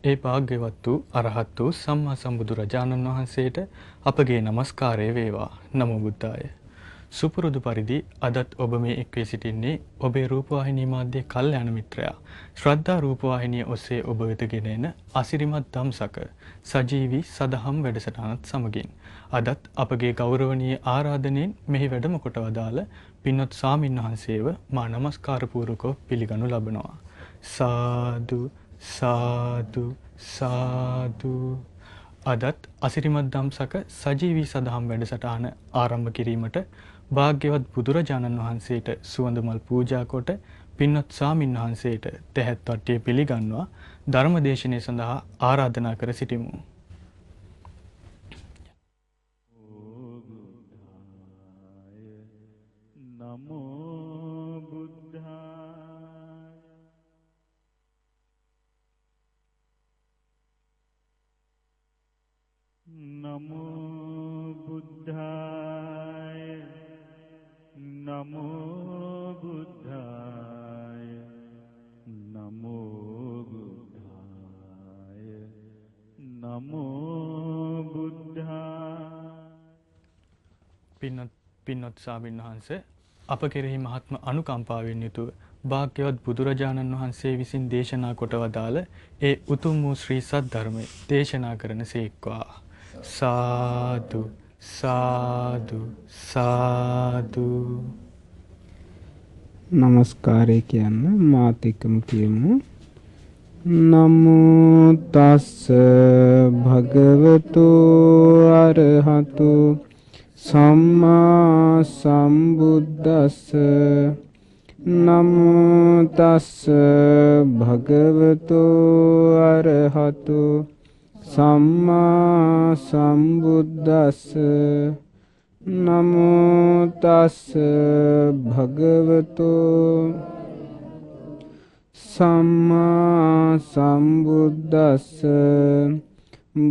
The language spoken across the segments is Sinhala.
ඒ භාග්‍යවත් වූ අරහත් වූ සම්මා සම්බුදුරජාණන් වහන්සේට අපගේ নমස්කාරය වේවා. නමෝ බුද්ධාය. සුපුරුදු පරිදි අදත් ඔබ මේ එක්වී සිටින්නේ ඔබේ රූපවාහිනී මාධ්‍ය කල්යාණ මිත්‍රයා. ශ්‍රද්ධා රූපවාහිනිය ඔස්සේ ඔබ වෙත ගෙන එන අසිරිමත් ධම්සක සජීවී සදහම් වැඩසටහනත් සමගින් අදත් අපගේ ගෞරවනීය ආරාධනෙන් මෙහි වැඩම කොට වදාළ පින්වත් ස්වාමින්වහන්සේව මා নমස්කාර පූර්වකව පිළිගනු ලබනවා. සාදු සාදු සාදු. අදත් අසිරිමත් ධම්සක සජීවී සදහම් වැඩසටහන ආරම්භ කිරීමට භාග්‍යවත් බුදුරජාණන් වහන්සේට සුවඳ මල් පූජා කොට පින්වත් ස්වාමින් වහන්සේට තැහැත් වට්ටිය පිළිගන්වා ධර්ම දේශනය සඳහා ආරාධනා කර සිටිමු. නමෝ බුද්ධාය නමෝ බුද්ධාය නමෝ බුද්ධාය නමෝ බුද්ධාය. පින්වත් ස්වාමීන් වහන්සේ අප කෙරෙහි මහත්ම අනුකම්පාවෙන් යුතුව භාග්‍යවත් බුදුරජාණන් වහන්සේ විසින් දේශනා කොට වදාළ ඒ උතුම් වූ ශ්‍රී සද්ධර්මය දේශනා කරන සේක්වා. සාදු සාදු සාදු. නමස්කාරය කියන්න මාත් එක්කම කියමු. නමෝ තස්ස භගවතු අරහතු සම්මා සම්බුද්දස්ස. නමෝ තස්ස භගවතු අරහතු සම්මා සම්බුද්දස්ස. නමෝ තස්ස භගවතු සම්මා සම්බුද්දස්ස.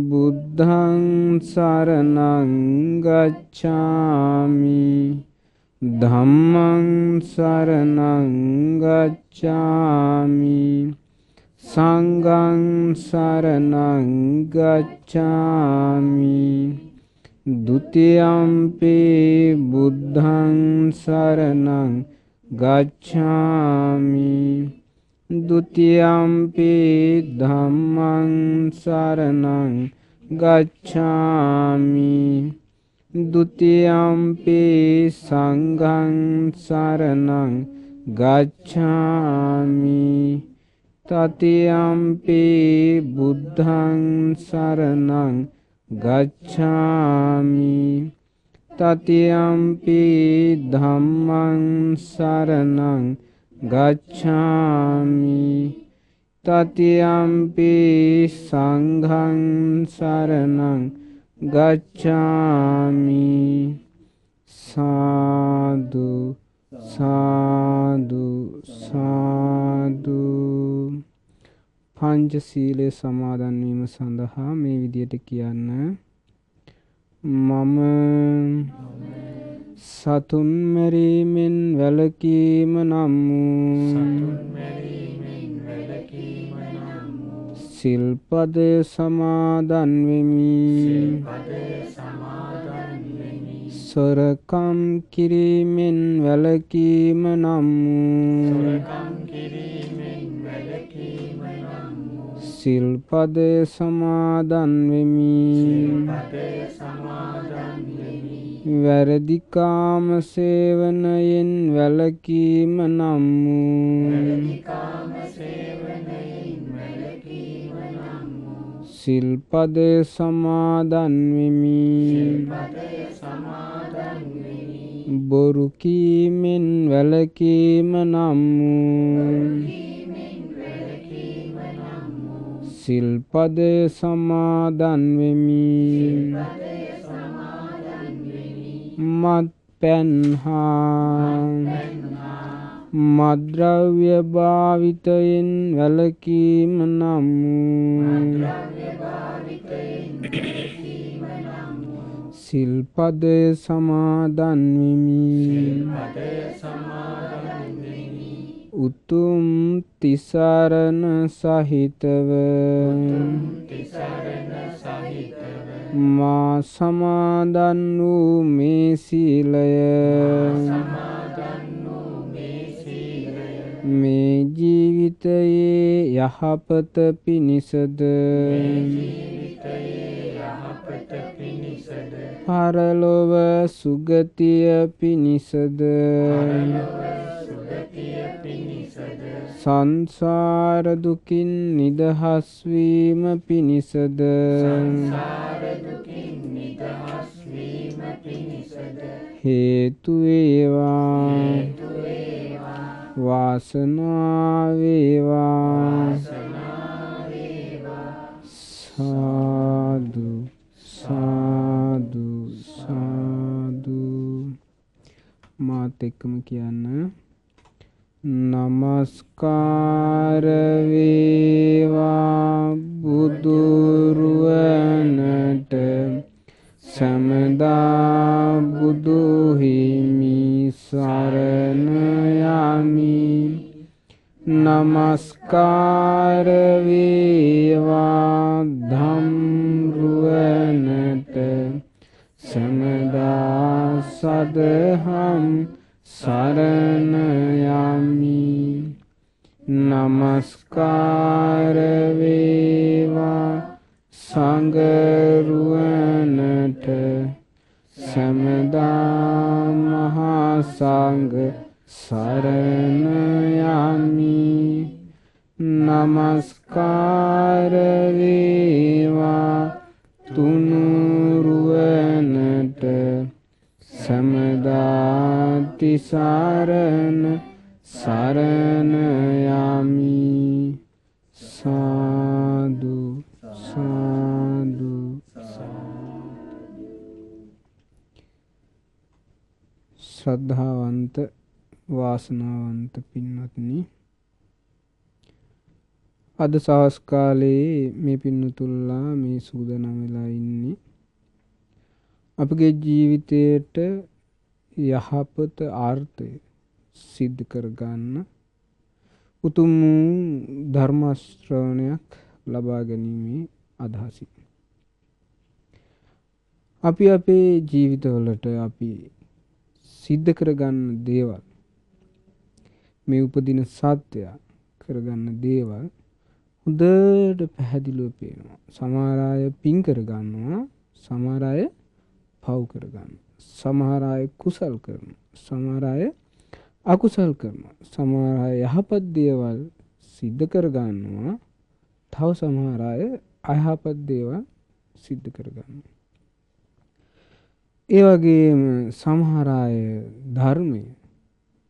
බුද්ධං සරණං ගච්ඡාමි ධම්මං සරණං ගච්ඡාමි සංඝං සරණං ගච්ඡාමි ဒ ුතියම්පි බුද්ධං සරණං ගච්ඡාමි ဒ ුතියම්පි ධම්මං සරණං ගච්ඡාමි ဒ ුතියම්පි සංඝං සරණං ගච්ඡාමි තතියම්පි බුද්ධං සරණං ගච්ඡාමි තතියම්පි ධම්මං සරණං ගච්ඡාමි තතියම්පි සංඝං සරණං ගච්ඡාමි. සාදු සාදු සාදු. පංචශීලයේ සමාදන් වීම සඳහා මේ විදියට කියන්න. මම සතුන් මැරීමෙන් වැළකීම නම් වූ සිල්පදය සමාදන් වෙමි. සොරකම් කිරීමෙන් වැළකීම නම් වූ සිල්පදය සමාදන් වෙමි. වැරදි කාම සේවනයෙන් වැළකීම නම් වූ සිල්පදය සමාදන් වෙමි. බොරු කීමෙන් වැළකීම නම් වූ සිල්පදය සමාදන් වෙමි. මත්පැන් හා මද්ද්‍රව්‍ය භාවිතයෙන් වැළකීම නම් වූ සිල්පදය සමාදන් වෙමි. උතුම් තිසරණ සහිතව මා සමාදන් වූ මේ සීලය මේ ජීවිතයේ යහපත පිණිසද පරලොව සුගතිය පිණිසද සංසාර දුකින් නිදහස් වීම පිණිසද හේතු වේවා වාසනාව වේවා සාදු සාදු සාදු මාත් එක්කම කියන්න නමස්කාර වේවා බුදුරුවනට සමදා බුදු හිමි සරණ යමි නමස්කාර වේවා ධම්රුවනට සමදා සදහම් සරණ යමි නමස්කාර වේවා සංඝරුවනට සමදා මහා සංඝ සරණ යමි නමස්කාර වේවා තුනුරුවනට සමදාති සරණ සරණ යමි සාදු සාදු ශ්‍රද්ධාවන්ත වාසනාවන්ත පින්වත්නි අද සවස් කාලයේ මේ පින්නතුල්ලා මේ සූදානම් වෙලා ඉන්නේ අපගේ ජීවිතයට යහපත ආර්ථය සිද්ධ කරගන්න උතුම් ධර්ම ශ්‍රවණයක් ලබා ගැනීමේ අදහසින් අපි අපේ ජීවිතවලට අපි සිද්ධ කරගන්න දේවල් මේ උපදින සත්‍ය කරගන්න දේවල් හොඳට පැහැදිලිව පේනවා. සමහර අය පින් කරගන්නවා, සමහර අය පව් කරගන්නවා. සමහර අය කුසල් කරනවා, සමහර අය අකුසල් කරනවා. සමහර අය යහපත් දේවල් සිද්ධ කරගන්නවා, තව සමහර අය අයහපත් දේවල් සිද්ධ කරගන්නවා. ඒ වගේම සමහර අය ධර්මය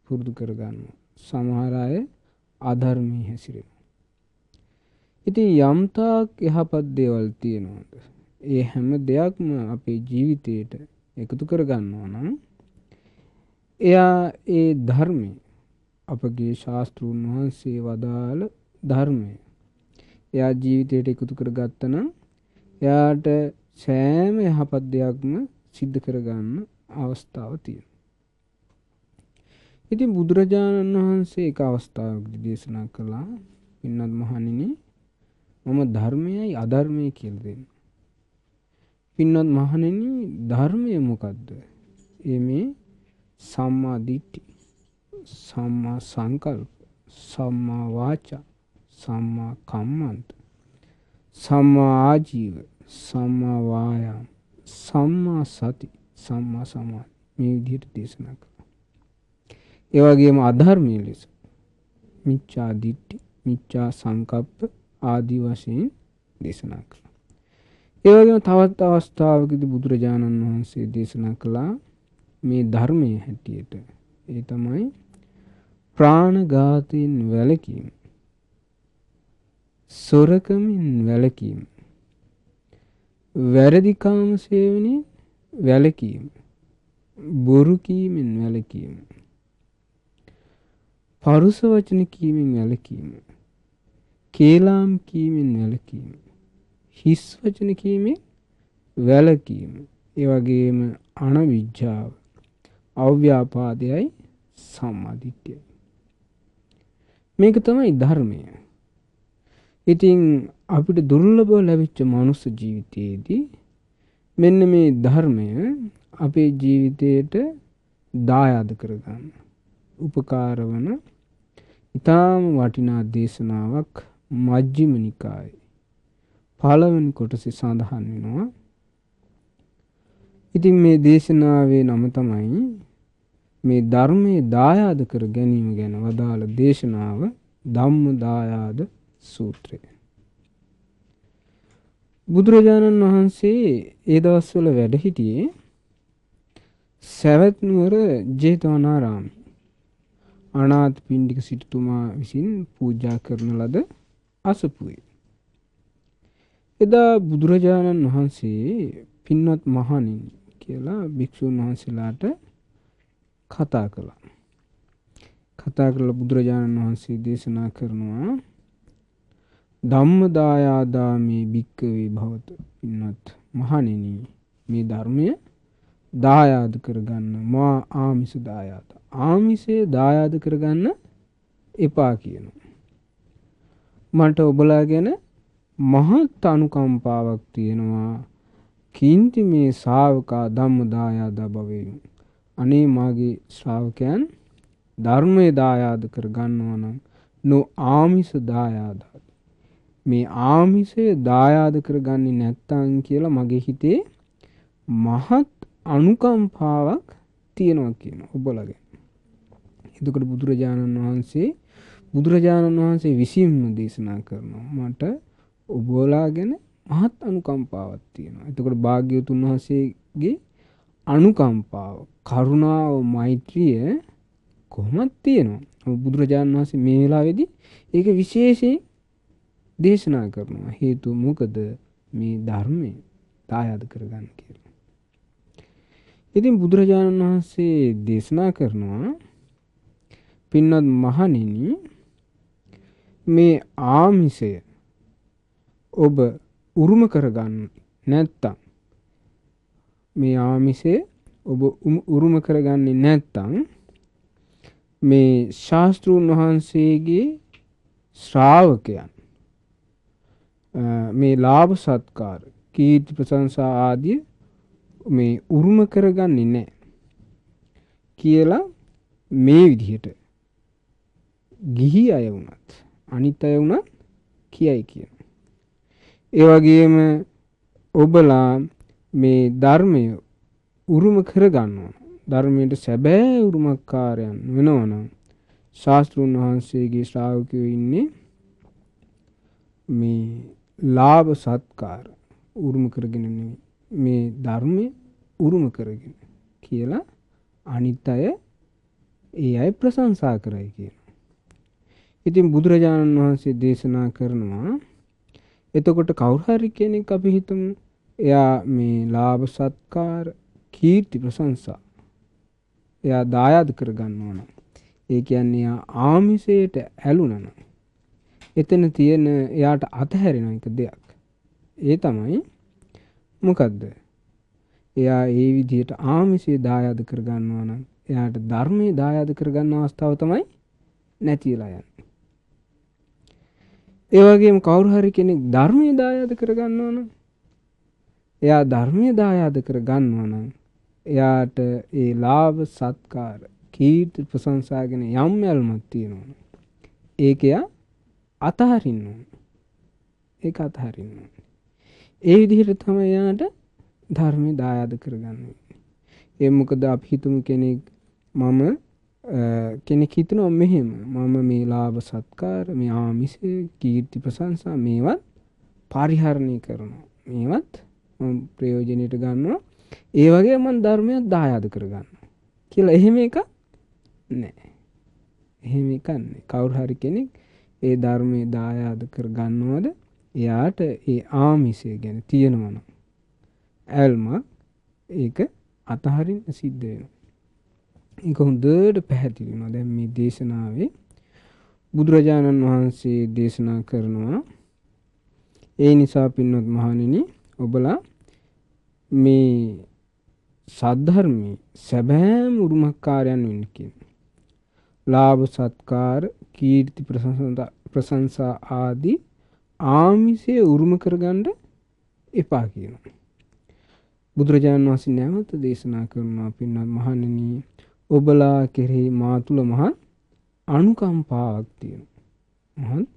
පුරුදු කරගන්නවා, සමහර අය අධර්මී හැසිරෙනවා. ඉතින් යම්තාක් යහපත් දේවල් තියෙනවාද ඒ හැම දෙයක්ම අපේ ජීවිතයට එකතු කරගන්නවා නම් එයා ඒ ධර්මය අපගේ ශාස්ත්‍රූන් වහන්සේ වදාළ ධර්මය එයා ජීවිතයට එකතු කරගත්තා නම් එයාට සෑම යහපත් දෙයක්ම සිද්ධ කරගන්න අවස්ථාව තියෙනවා. ඉතින් බුදුරජාණන් වහන්සේ එක අවස්ථාවකදී දේශනා කළා පින්වත් මහණෙනි මම ධර්මයයි අධර්මයයි කියලා දෙන්නවා. පින්වත් මහණෙනි ධර්මය මොකද්ද? මේ සම්මා දිට්ඨි, සම්මා සංකල්ප, සම්මා වාචා, සම්මා කම්මන්ත, සම්මා ආජීව, සම්මා වායාම, සම්මා සති, සම්මා සමාධි මේ විදිහට දේශනා කළා. ඒ වගේම අධර්මයේ ලෙස මිච්ඡා දිට්ඨි, මිච්ඡා සංකප්ප ආදී වශයෙන් දේශනා කළා. ඒ වගේම තවත් අවස්ථාවකදී බුදුරජාණන් වහන්සේ දේශනා කළා මේ ධර්මයේ හැටියට ඒ තමයි ප්‍රාණඝාතයෙන් වැළකීම, සොරකමින් වැළකීම, වැරදි කාම සේවනයෙන් වැළකීම, බොරු කීමෙන් වැළකීම, පරුස වචන කීමෙන් වැළකීම, කේලාම් කීමෙන් වැළකීම, හිස් වචන කීමෙන් වැළකීම, ඒ වගේම අනවිජ්ජාව, අව්‍යාපාදයයි සම්මා දිට්ඨියයි. මේක තමයි ධර්මය. ඉතින් අපිට දුර්ලභව ලැබිච්ච මනුස්ස ජීවිතයේදී මෙන්න මේ ධර්මය අපේ ජීවිතයට දායාද කරගන්න උපකාර වන ඊටාම වටිනා දේශනාවක් මජ්ක්‍ධිම නිකායේ පළවෙනි කොටසේ සඳහන් වෙනවා. ඉතින් මේ දේශනාවේ නම තමයි මේ ධර්මයේ දායාද කර ගැනීම ගැන වදාළ දේශනාව ධම්ම දායාද සූත්‍රය. බුදුරජාණන් වහන්සේ ඒ දවස්වල වැඩ සිටියේ සවැත් නුවර ජේතවනාරාමයේ අනාථපිණ්ඩික සිටුතුමා විසින් පූජා කරන ලද අසපුවේ. එදා බුදුරජාණන් වහන්සේ පින්වත් මහණෙනි කියලා භික්ෂුන් වහන්සේලාට කතා කළා. කතා කරලා බුදුරජාණන් වහන්සේ දේශනා කරනවා ධම්මදායාදාමේ භික්කවේ භවත. පින්වත් මහණෙනි මේ ධර්මය දායාද කරගන්න මා ආමිස දායාද. ආමිසේ දායාද කරගන්න එපා කියනවා. මට ඔබලා ගැන මහත් අනුකම්පාවක් තියෙනවා. කීන්ති මේ ශාවකා ධම්ම දායාද භවෙයු. අනේ මාගේ ශ්‍රාවකයන් ධර්මයේ දායාද කර ගන්නවා නම් නො ආමිස දායාද. මේ ආමිසේ දායාද කරගන්නේ නැත්තම් කියලා මගේ හිතේ මහත් අනුකම්පාවක් තියෙනවා කියනවා ඔබලගේ. එතකොට බුදුරජාණන් වහන්සේ විසින්ම දේශනා කරනවා මට ඔබලා ගැන මහත් අනුකම්පාවක් තියෙනවා. එතකොට භාග්‍යවතුන් වහන්සේගේ අනුකම්පාව, කරුණාව, මෛත්‍රිය කොහොමද තියෙනවා. බුදුරජාණන් වහන්සේ මේ වෙලාවේදී ඒක විශේෂයෙන් දේශනා කරනවා. හේතුව මොකද? මේ ධර්මය දායාද කරගන්න කියලා. ඉතින් බුදුරජාණන් වහන්සේ දේශනා කරනවා පින්වත් මහණෙනි මේ ආමිෂය ඔබ උරුම කරගන්න නැත්තම් මේ ආමිෂය ඔබ උරුම කරගන්නේ නැත්තම් මේ ශාස්ත්‍රූන් වහන්සේගේ ශ්‍රාවකයන් මේ ලාභ සත්කාර කීර්ති ප්‍රශංසා ආදී මේ උරුම කරගන්නේ නැහැ කියලා මේ විදිහට ගිහි අය වුණත් අනිත් අය වුණත් කියයි කියන. ඒ වගේම ඔබලා මේ ධර්මය උරුම කරගන්නවා. ධර්මයට සැබෑ උරුමකාරයන් වෙනවා නම් ශාස්ත්‍රූන් වහන්සේගේ ශ්‍රාවකයෝ ඉන්නේ මේ ලාභ සත්කාර උරුම කරගෙන නෙවෙයි මේ ධර්මය උරුම කරගෙන කියලා අනිත් අය ඒ අය ප්‍රශංසා කරයි කියනවා. ඉතින් බුදුරජාණන් වහන්සේ දේශනා කරනවා එතකොට කවුරු හරි කෙනෙක් අපි හිතමු එයා මේ ලාභ සත්කාර කීර්ති ප්‍රශංසා එයා දායාද කර ගන්නවා නම් ඒ කියන්නේ එයා ආමිෂයට ඇලුනා නම් එතන තියෙන එයාට අතහැරෙන එක දෙයක්. ඒ තමයි මොකද්ද? එයා ඒ විදිහට ආමිෂය දායාද කර ගන්නවා නම් එයාට ධර්මයේ දායාද කර ගන්න අවස්ථාව තමයි නැතිලා යන්නේ. ඒ වගේම කවුරු හරි කෙනෙක් ධර්මයේ දායාද කර ගන්නවා නම් එයා ධර්මයේ දායාද කර ගන්නවා නම් එයාට ඒ ලාභ සත්කාර කීර්ති ප්‍රශංසා ගැන යම් යල්මක් තියෙනවා. ඒක එයා අතහරින්න ඕනේ. ඒක අතහරින්න ඕනේ. ඒ විදිහට තමයි එයාට ධර්මයේ දායාද කරගන්නේ. ඒ මොකද අපි හිතමු කෙනෙක් කෙනෙක් හිතනවා මෙහෙම මම මේ ලාභ සත්කාර මේ ආමිෂය කීර්ති ප්‍රශංසා මේවත් පරිහරණය කරනවා. මේවත් මම ප්‍රයෝජනෙට ගන්නවා. ඒ වගේ මම ධර්මයක් දායාද කරගන්නවා කියලා එහෙම එකක් නැහැ. එහෙම එකක් නැහැ. කවුරු හරි කෙනෙක් ඒ ධර්මයේ දායාද කර ගන්නවද එයාට ඒ ආමිෂය ගැන තියෙනවනම් ඇල්ම ඒක අතහරින්න සිද්ධ වෙනවා. ඒක හොඳට පැහැදිලි වෙනවා. දැන් මේ දේශනාවේ බුදුරජාණන් වහන්සේ දේශනා කරනවා ඒ නිසා පින්වත් මහණෙනි ඔබලා මේ සද්ධර්මයේ සැබෑම උරුමකාරයන් වෙන්න කියන ලාභ සත්කාර කීර්ති ප්‍රශංසා ආදී ආමිෂය උරුම කරගන්න එපා කියනවා. බුදුරජාණන් වහන්සේ නැවත දේශනා කරනවා පින්වත් මහණෙනි ඔබලා කෙරෙහි මා තුල මහත් අනුකම්පාවක් තියෙනවා. මහත්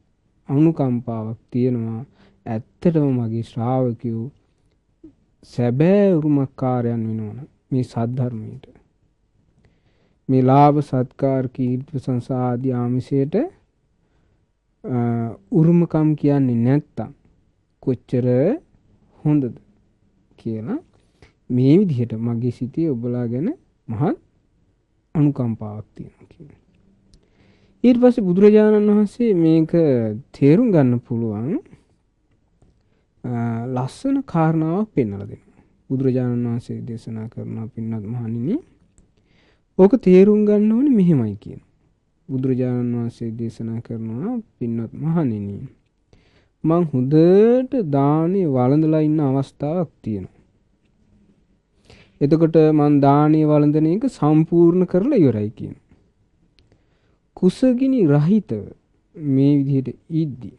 අනුකම්පාවක් තියෙනවා. ඇත්තටම මගේ ශ්‍රාවකයෝ සැබෑ උරුමකාරයන් වෙනවා මේ සද්ධර්මයට. මේ ලාභ සත්කාර කීර්ති ප්‍රශංසා ආදී ආමිෂයට උරුමකම් කියන්නේ නැත්තම් කොච්චර හොඳද කියලා මේ විදිහට මගේ සිතේ ඔබලා ගැන මහත් අනුකම්පාවක් තියෙනවා කියනවා. ඊට පස්සේ බුදුරජාණන් වහන්සේ මේක තේරුම් ගන්න පුළුවන් ලස්සන කාරණාවක් පෙන්වලා දෙනවා. බුදුරජාණන් වහන්සේ දේශනා කරනවා පින්වත් මහණෙනි ඕක තේරුම් ගන්න ඕනේ මෙහෙමයි කියන. බුදුරජාණන් වහන්සේ දේශනා කරනවා පින්වත් මහණෙනි මං හොඳට දානේ වළඳලා ඉන්න අවස්ථාවක් තියෙනවා. එතකොට මං දානේ වළඳන එක සම්පූර්ණ කරලා ඉවරයි කියන. කුසගිනි රහිතව මේ විදිහට ඉද්දී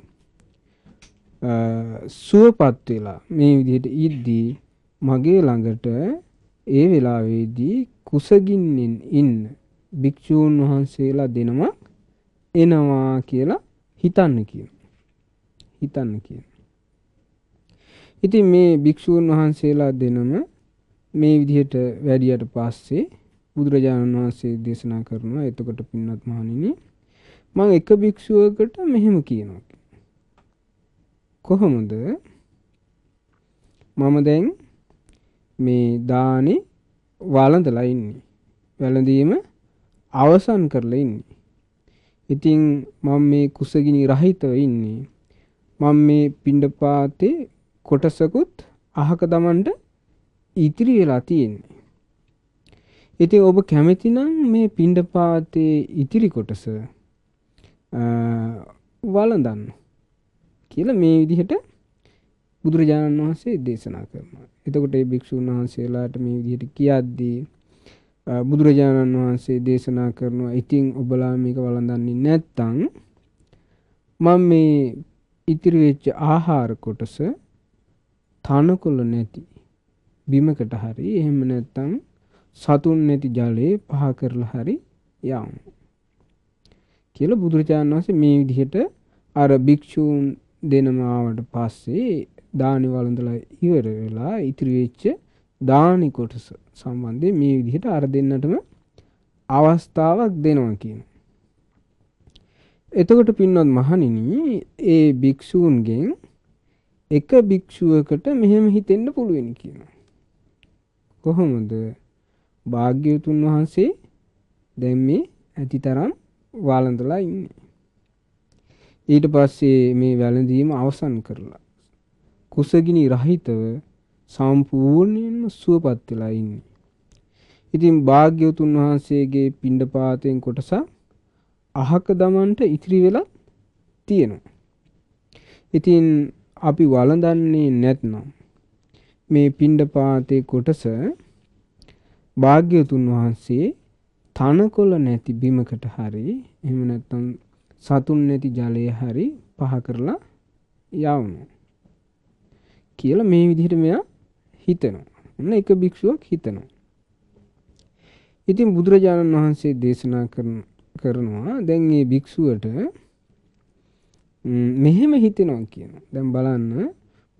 සුවපත් වෙලා මේ විදිහට ඉද්දී මගේ ළඟට ඒ වෙලාවේදී කුසගින්නෙන් ඉන්න භික්ෂූන් වහන්සේලා දෙනම එනවා කියලා හිතන්න කියනවා. හිතන්න කියනවා. ඉතින් මේ භික්ෂූන් වහන්සේලා දෙනම මේ විදිහට වැඩියට පස්සේ බුදුරජාණන් වහන්සේ දේශනා කරනවා එතකොට පින්වත් මහණෙනි මම එක භික්ෂුවකට මෙහෙම කියනවා. කොහොමද මම දැන් මේ දානේ වළඳලා ඉන්නේ. වැළඳීම අවසන් කරලා ඉන්නේ. ඉතින් මම මේ කුසගිනි රහිතව ඉන්නේ. මම මේ පිණ්ඩපාතේ කොටසකුත් අහක දමන්න ඉතිරි වෙලා තියෙන්නේ. ඉතින් ඔබ කැමති නම් මේ පිණ්ඩපාතේ ඉතිරි කොටස වළඳන්න කියලා මේ විදිහට බුදුරජාණන් වහන්සේ දේශනා කරනවා. එතකොට මේ භික්ෂුන් වහන්සේලාට මේ විදිහට කියද්දී බුදුරජාණන් වහන්සේ දේශනා කරනවා ඉතින් ඔබලා මේක වළඳන්නේ නැත්තම් මම මේ ඉතිරි වෙච්ච ආහාර කොටස තනකොළ නැති බිමකට හරි එහෙම නැත්තම් සතුන් නැති ජලයේ පහ කරලා හරි යවමු කියලා බුදුරජාණන් වහන්සේ මේ විදිහට අර භික්ෂූන් දෙනම ආවට පස්සේ දානි වළඳලා ඉවර වෙලා ඉතිරි වෙච්ච දානි කොටස සම්බන්ධයෙන් මේ විදිහට අර දෙන්නටම අවස්ථාවක් දෙනවා කියනවා. එතකොට පින්වත් මහණෙනි ඒ භික්ෂූන්ගෙන් එක භික්ෂුවකට මෙහෙම හිතෙන්න පුළුවන් කියනවා. කොහොමද? භාග්‍යවතුන් වහන්සේ දැන් මේ ඇතිතරම් වළඳලා ඉන්නේ. ඊට පස්සේ මේ වැළඳීම අවසන් කරලා කුසගිනි රහිතව සම්පූර්ණයෙන්ම සුවපත් වෙලා ඉන්නේ. ඉතින් භාග්‍යවතුන් වහන්සේගේ පිණ්ඩපාතයෙන් කොටස අහක දමන්ට ඉතිරි වෙලා තියෙනවා. ඉතින් අපි වළඳන්නේ නැත්නම් මේ පිණ්ඩපාතේ කොටස භාග්‍යවතුන් වහන්සේ තනකොළ නැති බිමකට හරි එහෙම නැත්නම් සතුන් නැති ජලයේ හරි පහ කරලා යවනවා කියලා මේ විදිහට මෙයා හිතනවා. ඔන්න එක භික්ෂුවක් හිතනවා. ඉතින් බුදුරජාණන් වහන්සේ දේශනා කරනවා දැන් මේ භික්ෂුවට මෙහෙම හිතෙනවා කියනවා. දැන් බලන්න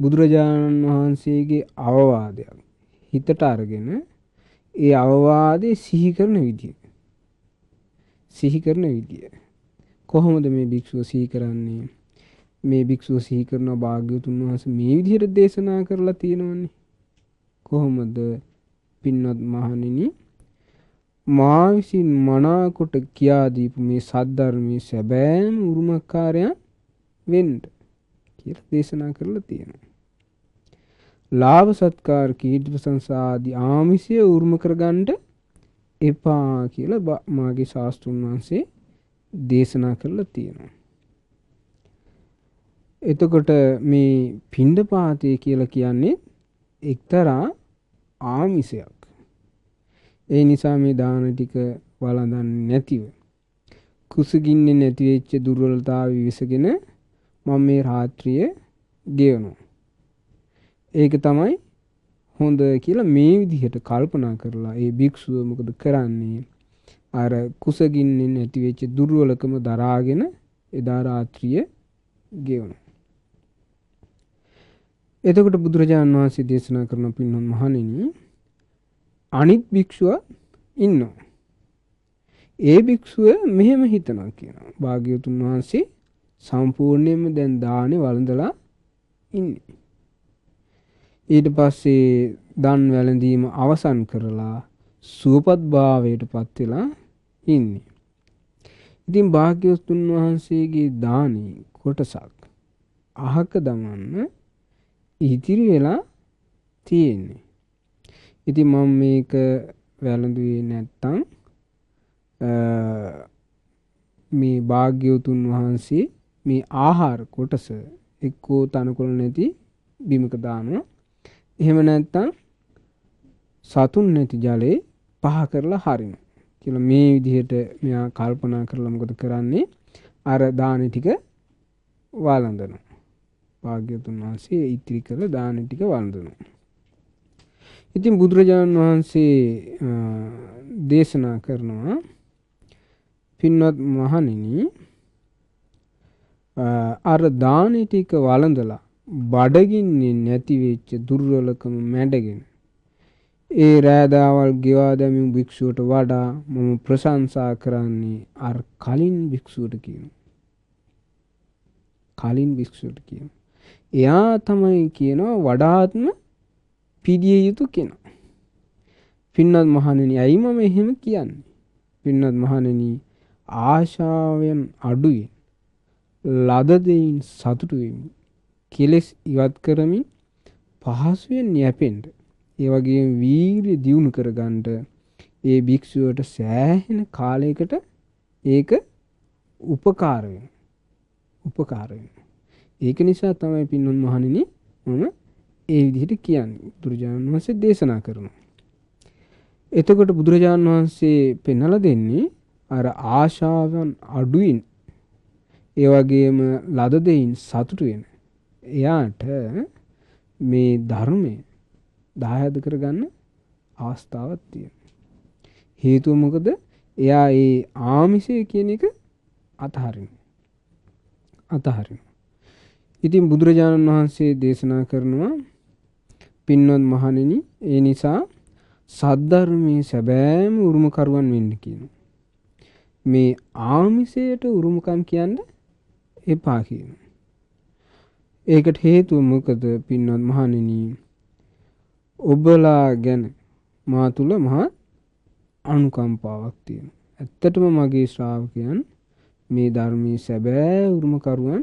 බුදුරජාණන් වහන්සේගේ අවවාදයක් හිතට අරගෙන ඒ අවවාදේ සිහි කරන විදිය. සිහි කරන විදිය. කොහොමද මේ භික්ෂුව සිහි කරන්නේ? මේ භික්ෂුව සිහි කරන භාග්‍යවතුන් වහන්සේ මේ විදිහට දේශනා කරලා තියෙනවනේ. කොහොමද? පින්වත් මහණෙනි මා විසින් මනාකොට කියා දීපු මේ සද්ධර්මයේ සැබෑම උරුමකාරයන් වෙන්න කියලා දේශනා කරලා තියෙනවා. ලාභ සත්කාර කීර්ති ප්‍රශංසා ආදී ආමිෂය උරුම කරගන්න එපා කියලා මාගේ ශාස්ත්‍රුන් වහන්සේ දේශනා කරලා තියෙනවා. එතකොට මේ පිණ්ඩපාතය කියලා කියන්නේ එක්තරා ආමිෂයක්. ඒ නිසා මේ දාන ටික වළඳන්නේ නැතිව කුසගින්නේ නැති වෙච්ච දුර්වලතාවය විසගෙන මම මේ රාත්‍රිය ගෙවනවා. ඒක තමයි හොඳ කියලා මේ විදිහට කල්පනා කරලා ඒ භික්ෂුව මොකද කරන්නේ? අර කුසගින්නේ නැති වෙච්ච දුර්වලකම දරාගෙන එදා රාත්‍රිය ගෙවනවා. එතකොට බුදුරජාණන් වහන්සේ දේශනා කරන පින්වත් මහණෙනි අනිත් භික්ෂුව ඉන්නවා. ඒ භික්ෂුව මෙහෙම හිතනවා කියනවා. භාග්‍යවතුන් වහන්සේ සම්පූර්ණයෙන්ම දැන් දානේ වළඳලා ඉන්නේ. ඊට පස්සේ දන් වැළඳීම අවසන් කරලා සුවපත් භාවයට පත් වෙලා ඉන්නේ. ඉතින් භාග්‍යවතුන් වහන්සේගේ දානේ කොටසක් අහක දමන්න ඉතිරි වෙලා තියෙන්නේ. ඉතින් මම මේක වැළඳුවේ නැත්තම් මේ භාග්‍යවතුන් වහන්සේ මේ ආහාර කොටස එක්කෝ තනකොළ නැති බිමක දානවා. එහෙම නැත්තම් සතුන් නැති ජලේ පහ කරලා හරිනවා. කියලා මේ විදිහට මෙයා කල්පනා කරලා මොකද කරන්නේ? අර දාන ටික වළඳනවා. භාග්‍යවතුන් වහන්සේ ඉතිරි කරලා දාන ටික වළඳනවා. ඉතින් බුදුරජාණන් වහන්සේ දේශනා කරනවා පින්වත් මහණෙනි අර දාන ටික වළඳලා බඩගින්නේ නැති වෙච්ච දුර්වලකම මැඩගෙන ඒ රෑදාවල් ගෙවා දැමීම භික්ෂුවට වඩා මම ප්‍රශංසා කරන්නේ අර කලින් භික්ෂුවට කියනවා. කලින් භික්ෂුවට කියනවා. එයා තමයි කියනවා වඩාත්ම පිළිය යුතු කෙනා. පින්වත් මහණෙනි ඇයි මම එහෙම කියන්නේ? පින්වත් මහණෙනි ආශාවෙන් අඩුයි ලද දෙයින් සතුටු වෙමි. කෙලෙස් ඉවත් කරමින් පහසුවෙන් යැපෙන්න. ඒ වගේම වීර්ය දියුණු කරගන්න ඒ භික්ෂුවට සෑහෙන කාලයකට ඒක උපකාර වෙනවා. උපකාර වෙනවා. ඒක නිසා තමයි පින්වත් මහණෙනි මම ඒ විදිහට කියන්නේ. බුදුරජාණන් වහන්සේ දේශනා කරනවා. එතකොට බුදුරජාණන් වහන්සේ පෙන්වලා දෙන්නේ අර ආශාවන් අඩුයින් ඒ වගේම ලද දෙයින් සතුටු වෙන එයාට මේ ධර්මය දායද කරගන්න අවස්ථාවක් තියෙනවා. හේතුව මොකද? එයා ඒ ආමිෂය කියන එක අතහරිනවා. ඉතින් බුදුරජාණන් වහන්සේ දේශනා කරනවා පින්වත් මහණෙනි ඒ නිසා සද්ධර්මයේ සැබෑම උරුමකරුවන් වෙන්න කියනවා. මේ ආමිෂයට උරුමකම් කියන්න එපා කියනවා. ඒකට හේතුව මොකද පින්වත් මහණෙනි? ඔබලා ගැන මා තුල මහා අනුකම්පාවක් තියෙනවා. ඇත්තටම මගේ ශ්‍රාවකයන් මේ ධර්මයේ සැබෑ උරුමකරුවන්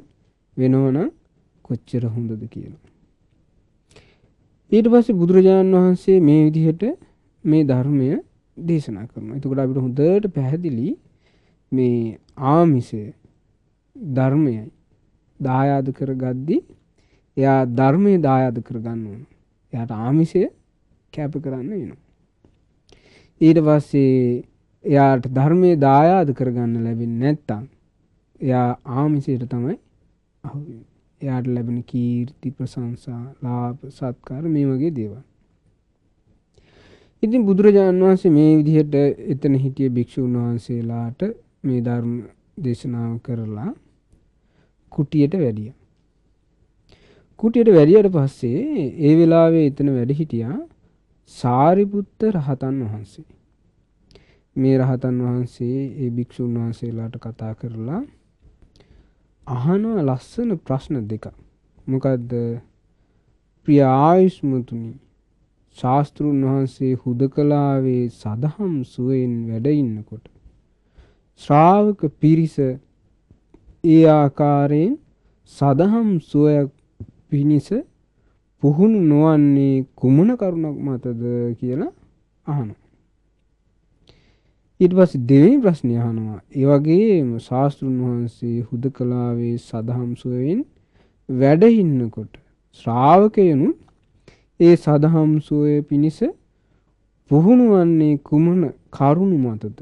වෙනවනම් කොච්චර හොඳද කියලා. ඊට පස්සේ බුදුරජාණන් වහන්සේ මේ විදිහට මේ ධර්මය දේශනා කරනවා. එතකොට අපිට හොඳට පැහැදිලි මේ ආමිෂය ධර්මයයි දායාද කරගද්දී එයා ධර්මයේ දායාද කරගන්න ඕන. එයාට ආමිෂය කැප කරන්න වෙනවා. ඊට පස්සේ එයාට ධර්මයේ දායාද කරගන්න ලැබෙන්නේ නැත්තම් එයා ආමිෂයට තමයි අහු වෙන්නේ. එයාට ලැබෙන කීර්ති ප්‍රශංසා ලාභ සත්කාර මේ වගේ දේවල්. ඉතින් බුදුරජාණන් වහන්සේ මේ විදිහට එතන හිටිය භික්ෂුන් වහන්සේලාට මේ ධර්ම දේශනාව කරලා කුටියට වැඩියා. කුටියට වැඩියට පස්සේ ඒ වෙලාවේ එතන වැඩ හිටියා සාරිපුත්ත රහතන් වහන්සේ. මේ රහතන් වහන්සේ ඒ භික්ෂුන් වහන්සේලාට කතා කරලා අහනවා ලස්සන ප්‍රශ්න දෙකක්. මොකද්ද? ප්‍රිය ආයුෂ්මතුනි ශාස්ත්‍රුන් වහන්සේ හුදකලාවේ සදහම් සුවයෙන් වැඩ ඉන්නකොට ශ්‍රාවක පිරිස ඒ ආකාරයෙන් සදහම් සුවයක් පිණිස පුහුණු නොවන්නේ කුමන කරුණක් මතද කියලා අහනවා. ඊට පස්සේ දෙවෙනි ප්‍රශ්නය අහනවා. ඒ වගේම ශාස්ත්‍රුන් වහන්සේ හුදකලාවේ සදහම් සුවයෙන් වැඩ ඉන්නකොට ශ්‍රාවකයනුත් ඒ සදහම් සුවය පිණිස පුහුණු වන්නේ කුමන කරුණු මතද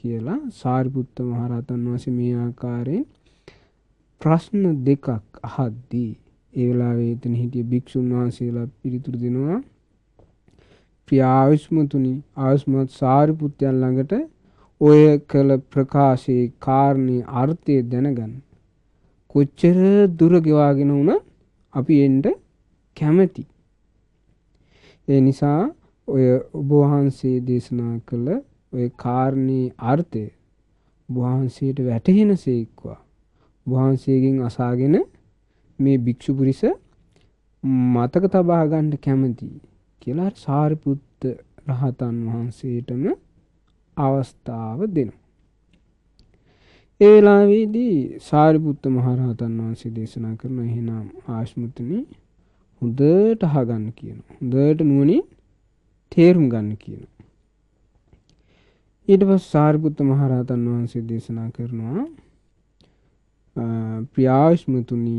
කියලා සාරිපුත්ත මහරහතන් වහන්සේ මේ ආකාරයෙන් ප්‍රශ්න දෙකක් අහද්දී ඒ වෙලාවේ එතන හිටිය භික්ෂුන් වහන්සේලා පිළිතුරු දෙනවා. ප්‍රියාවිස්මතුනි ආස්මත් සාරිපුත්තයන් ළඟට ඔය කළ ප්‍රකාශයේ කාරණේ අර්ථය දැනගන්න. කොච්චර දුර ගෙවාගෙන වුණත් අපි එන්න කැමැති. ඒ නිසා ඔය ඔබ වහන්සේ දේශනා කළ ඔය කාරණේ අර්ථය ඔබ වහන්සේට වැටහෙනසේක්වා. ඔබ වහන්සේගෙන් අසාගෙන මේ භික්ෂු පුරිස මතක තබා ගන්න කැමැති කියලා සාරිපුත්ත රහතන් වහන්සේටම අවස්ථාව දෙනවා. ඒ වෙලාවේදී සාරිපුත්ත මහරහතන් වහන්සේ දේශනා කරන එහෙනම් ආශ්මුතනි හොඳට අහගන්න කියනවා. හොඳට නුවණින් තේරුම් ගන්න කියනවා. ඊට පස්සේ සාරිපුත්ත මහරහතන් වහන්සේ දේශනා කරනවා ප්‍රියාශ්මුතුනි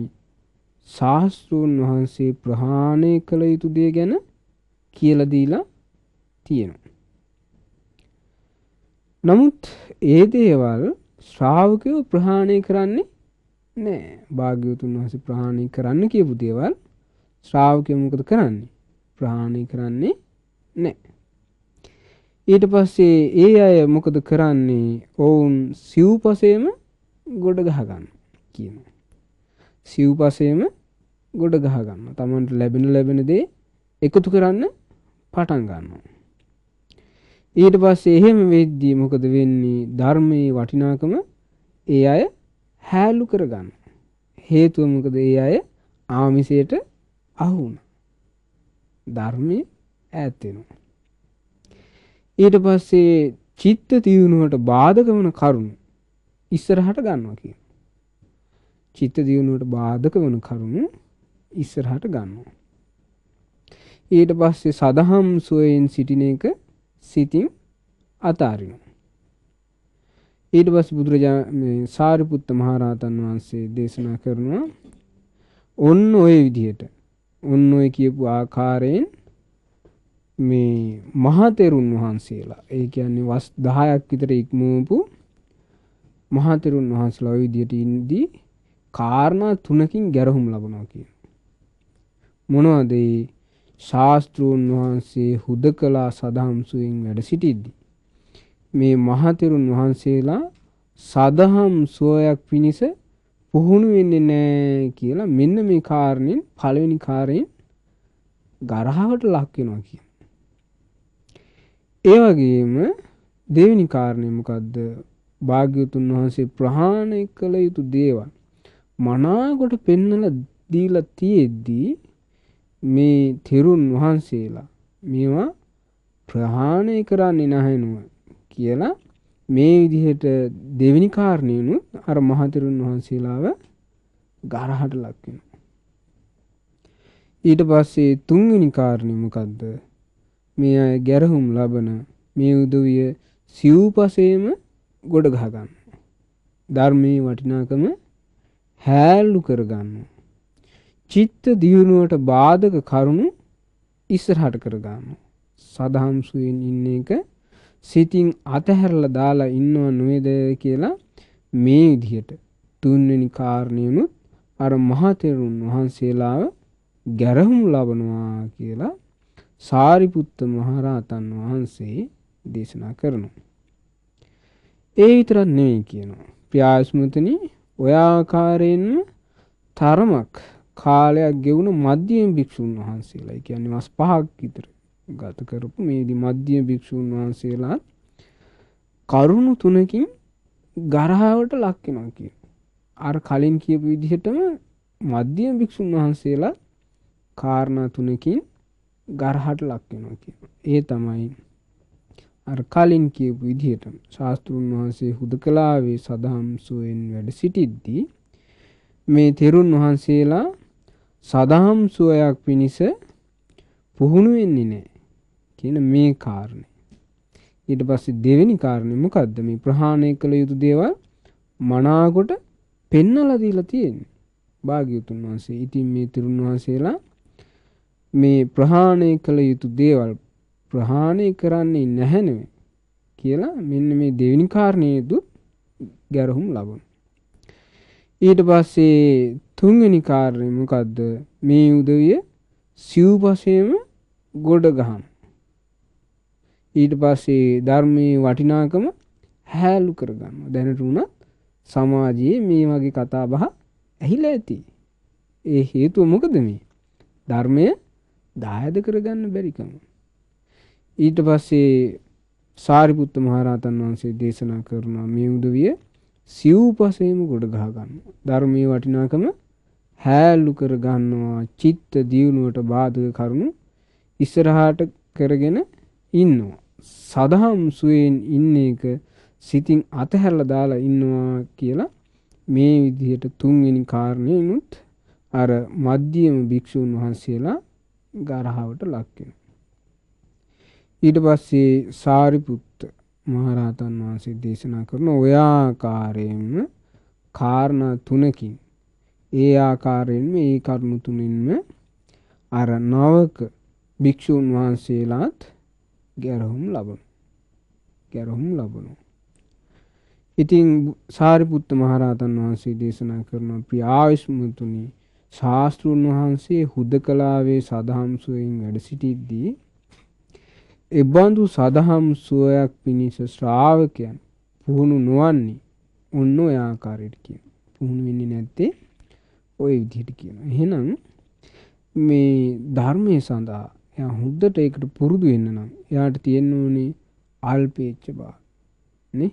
ශාස්ත්‍රූන් වහන්සේ ප්‍රහාණය කළ යුතු දේ ගැන කියලා දීලා තියෙනවා. නමුත් ඒ දේවල් ශ්‍රාවකයෝ ප්‍රහාණය කරන්නේ නැහැ. භාග්‍යවතුන් වහන්සේ ප්‍රහාණය කරන්න කියපු දේවල් ශ්‍රාවකයෝ මොකද කරන්නේ? ප්‍රහාණය කරන්නේ නැහැ. ඊට පස්සේ ඒ අය මොකද කරන්නේ? ඔවුන් සිව්පසේම ගොඩ ගහ ගන්න කියනවා. සිව්පසේම ගොඩ ගහ ගන්න. තමන්ට ලැබෙන දේ එකතු කරන්න පටන් ගන්නවා. ඊට පස්සේ එහෙම වෙද්දී මොකද වෙන්නේ? ධර්මයේ වටිනාකම ඒ අය හැලු කරගන්න. හේතුව මොකද? ඒ අය ආමිසයට අහු වුණා. ධර්මයේ ඈත් වෙනවා. ඊට පස්සේ චිත්ත දියුණුවට බාධක වන කරුණු ඉස්සරහට ගන්නවා කියන. චිත්ත දියුණුවට බාධක වන කරුණු ඉස්සරහට ගන්නවා. ඊට පස්සේ සදහම් සුවයෙන් සිටින එක සිතින් අතාරිනවා. ඊට පස්සේ බුදුරජාණන් සාරිපුත්ත මහරහතන් වහන්සේ දේශනා කරනවා ඔන්න ඔය විදිහට ඔන්න ඔය කියපු ආකාරයෙන් මේ මහතෙරුන් වහන්සේලා ඒ කියන්නේ වස් 10ක් විතර ඉක්මවපු මහතෙරුන් වහන්සේලා ඔය විදිහට ඉඳී කාරණා තුනකින් ගැරහුම් ලබනවා කියන. මොනවද ඒ? ශාස්ත්‍රූන් වහන්සේ හුදකලා සදහම් සුවයෙන් වැඩ සිටිද්දී මේ මහතෙරුන් වහන්සේලා සදහම් සුවයක් පිණිස පුහුණු වෙන්නේ නැහැ කියලා මෙන්න මේ කාරණෙන් පළවෙනි කාරණයෙන් ගරහවට ලක් වෙනවා කියන. ඒ වගේම දෙවෙනි කාරණය මොකද්ද? භාග්‍යවතුන් වහන්සේ ප්‍රහාණය කළ යුතු දේවල් මනාකොට පෙන්වලා දීලා තියෙද්දී මේ තෙරුන් වහන්සේලා මේවා ප්‍රහාණය කරන්නේ නැහැනුව කියලා මේ විදිහට දෙවෙනි කාරණේනුත් අර මහතෙරුන් වහන්සේලාව ගරහට ලක් වෙනවා. ඊට පස්සේ තුන්වෙනි කාරණේ මොකද්ද? මේ අය ගැරහුම් ලබන මේ උදවිය සිව්පසේම ගොඩ ගහ ගන්නවා. ධර්මයේ වටිනාකම හැලු කර ගන්නවා. චිත්ත දියුණුවට බාධක කරුණු ඉස්සරහට කර ගන්නවා. සදහම් සුවයෙන් ඉන්න එක සිතින් අතහැරලා දාලා ඉන්නව නෙවෙද කියලා මේ විදිහට තුන්වෙනි කාරණේනුත් අර මහතෙරුන් වහන්සේලාව ගැරහුම් ලබනවා කියලා සාරිපුත්ත මහරහතන් වහන්සේ දේශනා කරනවා. ඒ විතරක් නෙවෙයි කියනවා. ප්‍රියාස්මෘතනි ඔය ආකාරයෙන්ම තරමක් කාලයක් ගෙවුණු මධ්‍යම භික්ෂුන් වහන්සේලා, ඒ කියන්නේ මාස 5ක් විතර ගත කරපු මේදී මධ්‍යම භික්ෂුන් වහන්සේලා කරුණු තුනකින් ගරහවට ලක් වෙනවා කියනවා. අර කලින් කියපු විදිහටම මධ්‍යම භික්ෂුන් වහන්සේලා කාරණා තුනකින් ගරහට ලක් වෙනවා කියනවා. ඒ තමයි අර කලින් කියපු විදිහටම ශාස්ත්‍රුන් වහන්සේ හුදකලාවේ සදහම් සුවයෙන් වැඩ සිටිද්දී මේ තෙරුන් වහන්සේලා සදහම් සුවයක් පිණිස පුහුණු වෙන්නේ නැහැ කියන මේ කාරණේ. ඊට පස්සේ දෙවෙනි කාරණේ මොකද්ද? මේ ප්‍රහාණය කළ යුතු දේවල් මනාකොට පෙන්වලා දීලා තියෙන්නේ භාග්‍යවතුන් වහන්සේ. ඉතින් මේ තෙරුන් වහන්සේලා මේ ප්‍රහාණය කළ යුතු දේවල් ප්‍රහාණය කරන්නේ නැහැ නෙවෙයි. කියලා මෙන්න මේ දෙවෙනි කාරණේදුත් ගැරහුම් ලබන. ඊට පස්සේ තුන්වෙනි කාරණය මොකද්ද? මේ උදවිය සිව්පසේම ගොඩ ගහන. ඊට පස්සේ ධර්මයේ වටිනාකම හැලු කරගන්නවා. දැනට උනත් සමාජයේ මේ වගේ කතා බහ ඇහිලා ඇති. ඒ හේතුව මොකද මේ? ධර්මය දායද කරගන්න බැරිකම. ඊට පස්සේ සාරිපුත්ත මහරහතන් වහන්සේ දේශනා කරනවා මේ උදවිය සිව්පසේම ගොඩ ගහ ගන්නවා. ධර්මයේ වටිනාකම හැලු කර ගන්නවා. චිත්ත දියුණුවට බාධක කරුණු ඉස්සරහට කරගෙන ඉන්නවා. සදහම් සුවයෙන් ඉන්න එක සිතින් අතහැරලා දාලා ඉන්නවා කියලා මේ විදිහට තුන්වෙනි කාරණේනුත් අර මධ්‍යම භික්ෂුන් වහන්සේලා ගරහවට ලක් වෙනවා. ඊට පස්සේ සාරිපුත්ත මහරහතන් වහන්සේ දේශනා කරන ඔය ආකාරයෙන්ම කාරණා තුනකින් ඒ ආකාරයෙන්ම මේ කරුණු තුනින්ම අර නවක භික්ෂුන් වහන්සේලාත් ගැරහුම් ලබනවා. ඉතින් සාරිපුත්ත මහරහතන් වහන්සේ දේශනා කරන ප්‍රිය ආයුෂ්මතුනි ශාස්ත්‍රුන් වහන්සේ හුදකලාවේ සදහම් සුවයෙන් වැඩ සිටිද්දී එබඳු සදහම් සුවයක් පිණිස ශ්‍රාවකයන් පුහුණු නොවන්නේ ඔන්න ඔය ආකාරයට කියන. පුහුණු වෙන්නේ නැත්තේ ඔය විදිහට කියනවා. එහෙනම් මේ ධර්මයේ සඳහා එයා හුද්දට ඒකට පුරුදු වෙන්න නම් එයාට තියෙන්න ඕනේ අල්පේච්ඡ බව නේ.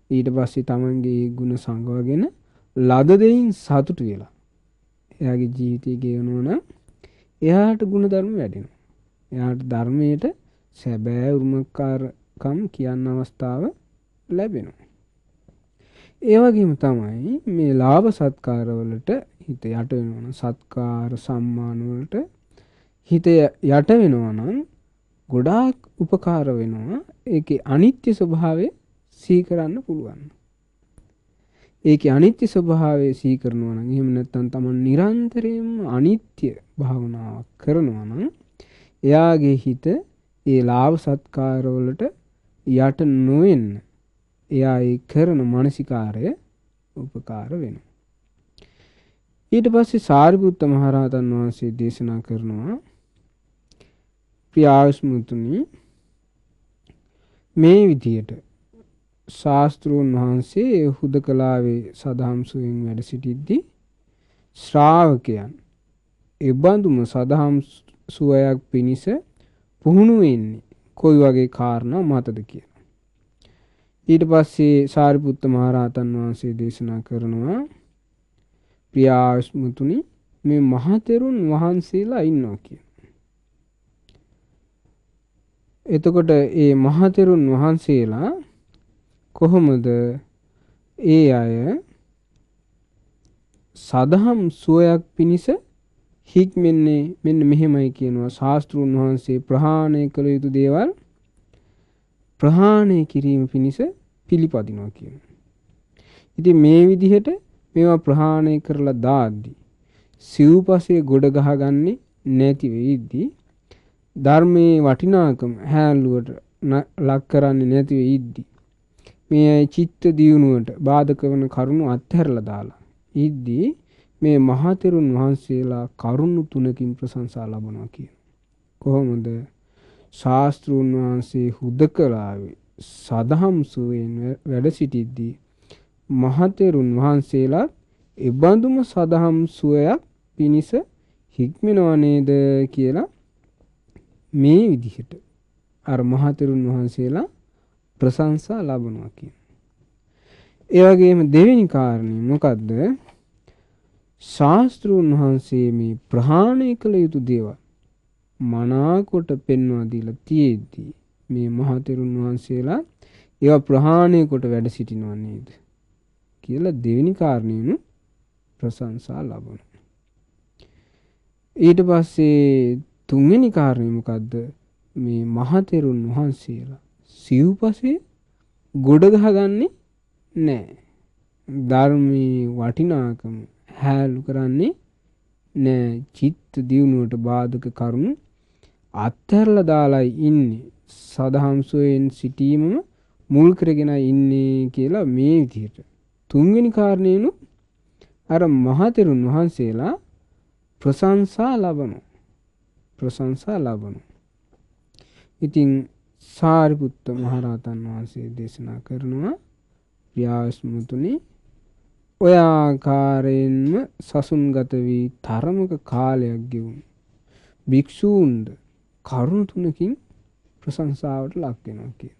ඊට පස්සේ තමන්ගේ ගුණ සංගවගෙන ලද දෙයින් සතුටු වෙලා එයාගේ ජීවිතය ගෙවනවා නම් එයාට ගුණ ධර්ම වැඩෙනවා. එයාට ධර්මයට සැබෑ උරුමකාරකම් කියන්න අවස්ථාව ලැබෙනවා. ඒ වගේම තමයි මේ ලාභ සත්කාර වලට හිත යට වෙනවා නම් සත්කාර සම්මාන වලට හිත යට වෙනවා නම් ගොඩාක් උපකාර වෙනවා. ඒකේ අනිත්‍ය ස්වභාවය සිහි කරන්න පුළුවන්. ඒකේ අනිත්‍ය ස්වභාවය සිහි කරනවා නම් එහෙම නැත්නම් තමන් නිරන්තරයෙන්ම අනිත්‍ය භාවනාවක් කරනවා නම් එයාගේ හිත ඒ ලාභ සත්කාර වලට යට නොවෙන්න එයා ඒ කරන මානසිකාරය උපකාර වෙනවා. ඊට පස්සේ සාරිපුත්ත මහරහතන් වහන්සේ දේශනා කරනවා ප්‍රිය ආයුෂ්මතුනි මේ විදියට ශාස්ත්‍රූන් වහන්සේ හුදකලාවේ සදහම් සුවයෙන් වැඩ සිටිද්දී ශ්‍රාවකයන් එබඳුම සදහම් සුවයක් පිණිස පුහුණු වෙන්නේ කොයි වගේ කාරණා මතද කියලා. ඊට පස්සේ සාරිපුත්ත මහරහතන් වහන්සේ දේශනා කරනවා ප්‍රිය ආයුෂ්මතුනි මේ මහතෙරුන් වහන්සේලා ඉන්නවා කියලා. එතකොට ඒ මහතෙරුන් වහන්සේලා කොහොමද ඒ අය සදහම් සුවයක් පිණිස හික්මන්නේ මෙන්න මෙහෙමයි කියනවා. ශාස්ත්‍රූන් වහන්සේ ප්‍රහාණය කළ යුතු දේවල් ප්‍රහාණය කිරීම පිණිස පිළිපදිනවා කියනවා. ඉතින් මේ විදිහට මේවා ප්‍රහාණය කරලා දාද්දී සිව්පසේ ගොඩ ගහගන්නේ නැති වෙයිද්දී ධර්මයේ වටිනාකම හැලුවට ලක් කරන්නේ නැති වෙයිද්දී මේ චිත්ත දියුණුවට බාධක වන කරුණු අත්හැරලා දාලා ඉද්දී මේ මහතෙරුන් වහන්සේලා කරුණු තුනකින් ප්‍රශංසා ලබනවා කියන. කොහොමද? ශාස්ත්‍රූන් වහන්සේ හුදකලාවේ සදහම් සුවයෙන් වැඩ සිටිද්දී මහතෙරුන් වහන්සේලා එබඳුම සදහම් සුවයක් පිණිස හික්මනව නේද කියලා මේ විදිහට අර මහතෙරුන් වහන්සේලා ප්‍රශංසා ලබනවා කියන. ඒ වගේම දෙවෙනි කාරණේ මොකද්ද? ශාස්ත්‍රූන් වහන්සේ මේ ප්‍රහාණය කළ යුතු දේවල් මනාකොට පෙන්වා දීලා තියෙද්දී මේ මහතෙරුන් වහන්සේලා ඒවා ප්‍රහාණය කොට වැඩ සිටිනවා නේද කියලා දෙවෙනි කාරණේනු ප්‍රශංසා ලබනවා. ඊට පස්සේ තුන්වෙනි කාරණේ මොකද්ද? මේ මහතෙරුන් වහන්සේලා සිව්පසේ ගොඩ ගහගන්නේ නැහැ. ධර්මයේ වටිනාකම හැලු කරන්නේ නැහැ. චිත්ත දියුණුවට බාධක කරුණු අත්හැරලා දාලා ඉන්නේ. සදහම් සොයෙන් සිටීමම මුල් කරගෙන ඉන්නේ කියලා මේ විදිහට. තුන්වෙනි කාරණේනු අර මහතෙරුන් වහන්සේලා ප්‍රශංසා ලබනවා. ප්‍රශංසා ලබනවා. ඉතින් සාරිපුත්ත මහරහතන් වහන්සේ දේශනා කරනවා ව්‍යාස්මුතුනි ඔය ආකාරයෙන්ම සසුන්ගත වී තරමක කාලයක් ගෙවුණු භික්ෂූන්ද කරුණු තුනකින් ප්‍රශංසාවට ලක් වෙනවා කියන.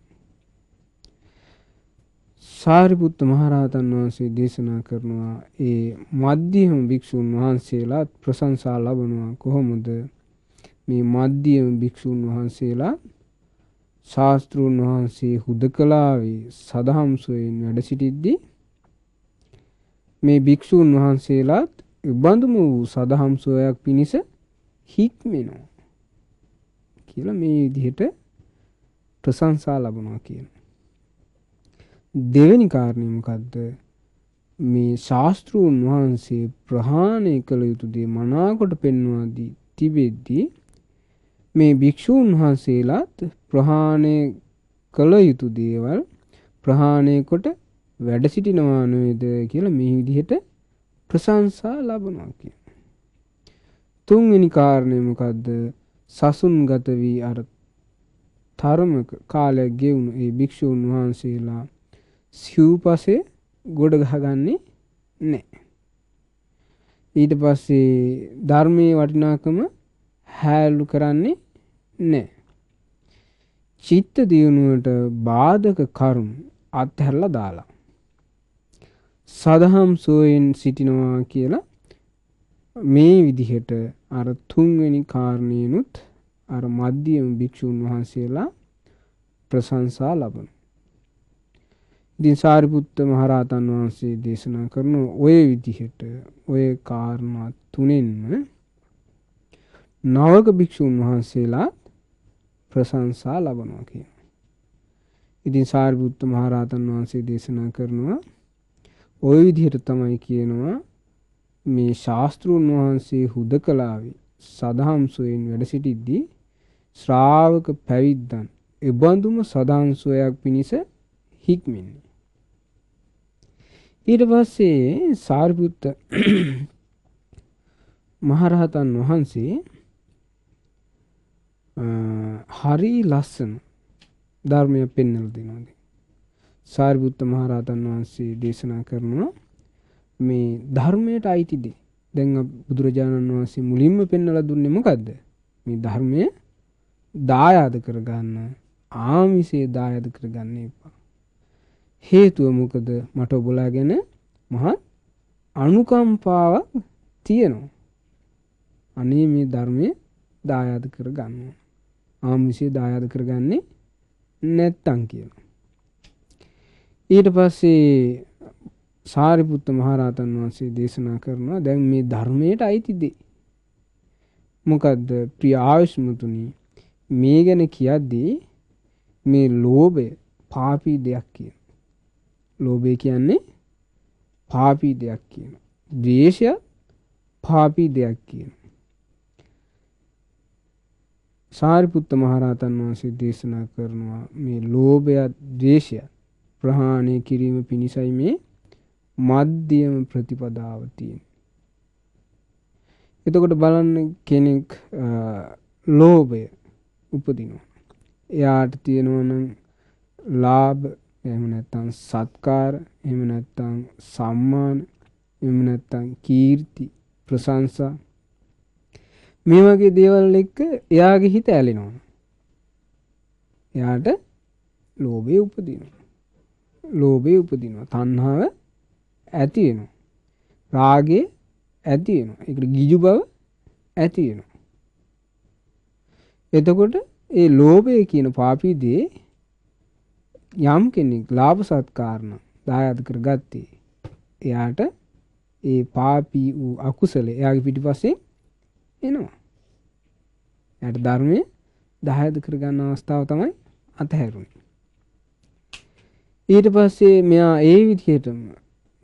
සාරිපුත්ත මහරහතන් වහන්සේ දේශනා කරනවා ඒ මධ්‍යම භික්ෂූන් වහන්සේලා ප්‍රශංසා ලබනවා කොහොමද? මේ මධ්‍යම භික්ෂූන් වහන්සේලා ශාස්ත්‍රූන් වහන්සේ හුදකලාවේ සදහම් සොයෙන් වැඩ සිටිද්දී මේ භික්ෂූන් වහන්සේලාත් බඳුම වූ සදහම් සොයක් පිණිස හික්මෙනවා කියලා මේ විදිහට ප්‍රශංසා ලබනවා කියන. දෙවෙනි කාරණය මොකද්ද? මේ ශාස්ත්‍රූන් වහන්සේ ප්‍රහාණය කළ යුතු දේ මනාකොට පෙන්වා දී තිබෙද්දී මේ භික්ෂූන් වහන්සේලාත් ප්‍රහාණය කළ යුතු දේවල් ප්‍රහාණය කොට වැඩ සිටිනවා නේද කියලා මේ විදිහට ප්‍රශංසා ලබනවා කියන. තුන්වෙනි කාරණය මොකද්ද? සසුන්ගත වී අර තරමක කාලයක් ගෙවුණු ඒ භික්ෂූන් වහන්සේලා සිව්පසේ ගොඩ ගහගන්නේ නැහැ. ඊට පස්සේ ධර්මයේ වටිනාකම හැලු කරන්නේ නැහැ. චිත්ත දියුණුවට බාධක කරුණු අත්හැරලා දාලා සදහම් සෝයෙන් සිටිනවා කියලා මේ විදිහට අර තුන්වෙනි කාරණේනුත් අර මධ්‍යම භික්ෂුන් වහන්සේලා ප්‍රශංසා ලබන. ඉතින් සාරිපුත්ත මහරහතන් වහන්සේ දේශනා කරන ඔය විදිහට ඔය කාරණා තුනෙන්ම නවක භික්ෂුන් වහන්සේලා ප්‍රශංසා ලබනවා කියනවා. ඉතින් සාරිපුත්ත මහරහතන් වහන්සේ දේශනා කරනවා ඔය විදිහට තමයි කියනවා මේ ශාස්ත්‍රූන් වහන්සේ හුදකලාවේ සදහම් සොයෙන් වැඩ සිටිද්දී ශ්‍රාවක පැවිද්දන් එබඳුම සදහම් සොයක් පිණිස හික්මෙන්නේ. ඊට පස්සේ සාරිපුත්ත මහරහතන් වහන්සේ හරි ලස්සන ධර්මය පෙන්වලා දෙනවා. සාරිපුත්ත මහරහතන් වහන්සේ දේශනා කරනවා මේ ධර්මයට අයිති දේ. දැන් බුදුරජාණන් වහන්සේ මුලින්ම පෙන්වලා දුන්නේ මොකද්ද? මේ ධර්මය දායාද කරගන්න, ආමිෂේ දායාද කරගන්න එපා. හේතුව මොකද? මට ඔබලා ගැන මහත් අනුකම්පාවක් තියෙනවා. අනේ මේ ධර්මයේ දායාද කරගන්න. ආමිෂේ දායාද කරගන්නේ නැත්තම් කියනවා. ඊට පස්සේ සාරිපුත්ත මහරහතන් වහන්සේ දේශනා කරනවා දැන් මේ ධර්මයට අයිති දේ. මොකද්ද? ප්‍රිය ආයුෂ්මතුනි මේ ගැන කියද්දී මේ ලෝභය පාපී දෙයක් කියනවා. ලෝභය කියන්නේ පාපී දෙයක් කියනවා. ද්වේෂය පාපී දෙයක් කියනවා. සාරිපුත්ත මහරහතන් වහන්සේ දේශනා කරනවා මේ ලෝභය ද්වේෂය ප්‍රහාණය කිරීම පිණිසයි මේ මධ්‍යම ප්‍රතිපදාව තියෙන්නේ. එතකොට බලන්න කෙනෙක් ලෝභය උපදිනවා. එයාට තියෙනවා නම් ලාභ, එහෙම නැත්නම් සත්කාර, එහෙම නැත්නම් සම්මාන, එහෙම නැත්නම් කීර්ති, ප්‍රශංසා මේ වගේ දේවල් එක්ක එයාගේ හිත ඇලෙනවා. එයාට ලෝභය උපදිනවා. ලෝභය උපදිනවා. තණ්හාව ඇති වෙනවා. රාගය ඇති වෙනවා. ඒකට ගිජු බව ඇති වෙනවා. එතකොට ඒ ලෝභය කියන පාපී දේ යම් කෙනෙක් ලාභ සත්කාරණ දායාද කරගත්තේ එයාට ඒ පාපී වූ අකුසල එයාගේ පිටිපස්සේ එනවා. එයාට ධර්මයේ දායාද කරගන්න අවස්ථාව තමයි අතහැරුනේ. ඊට පස්සේ මෙයා ඒ විදිහටම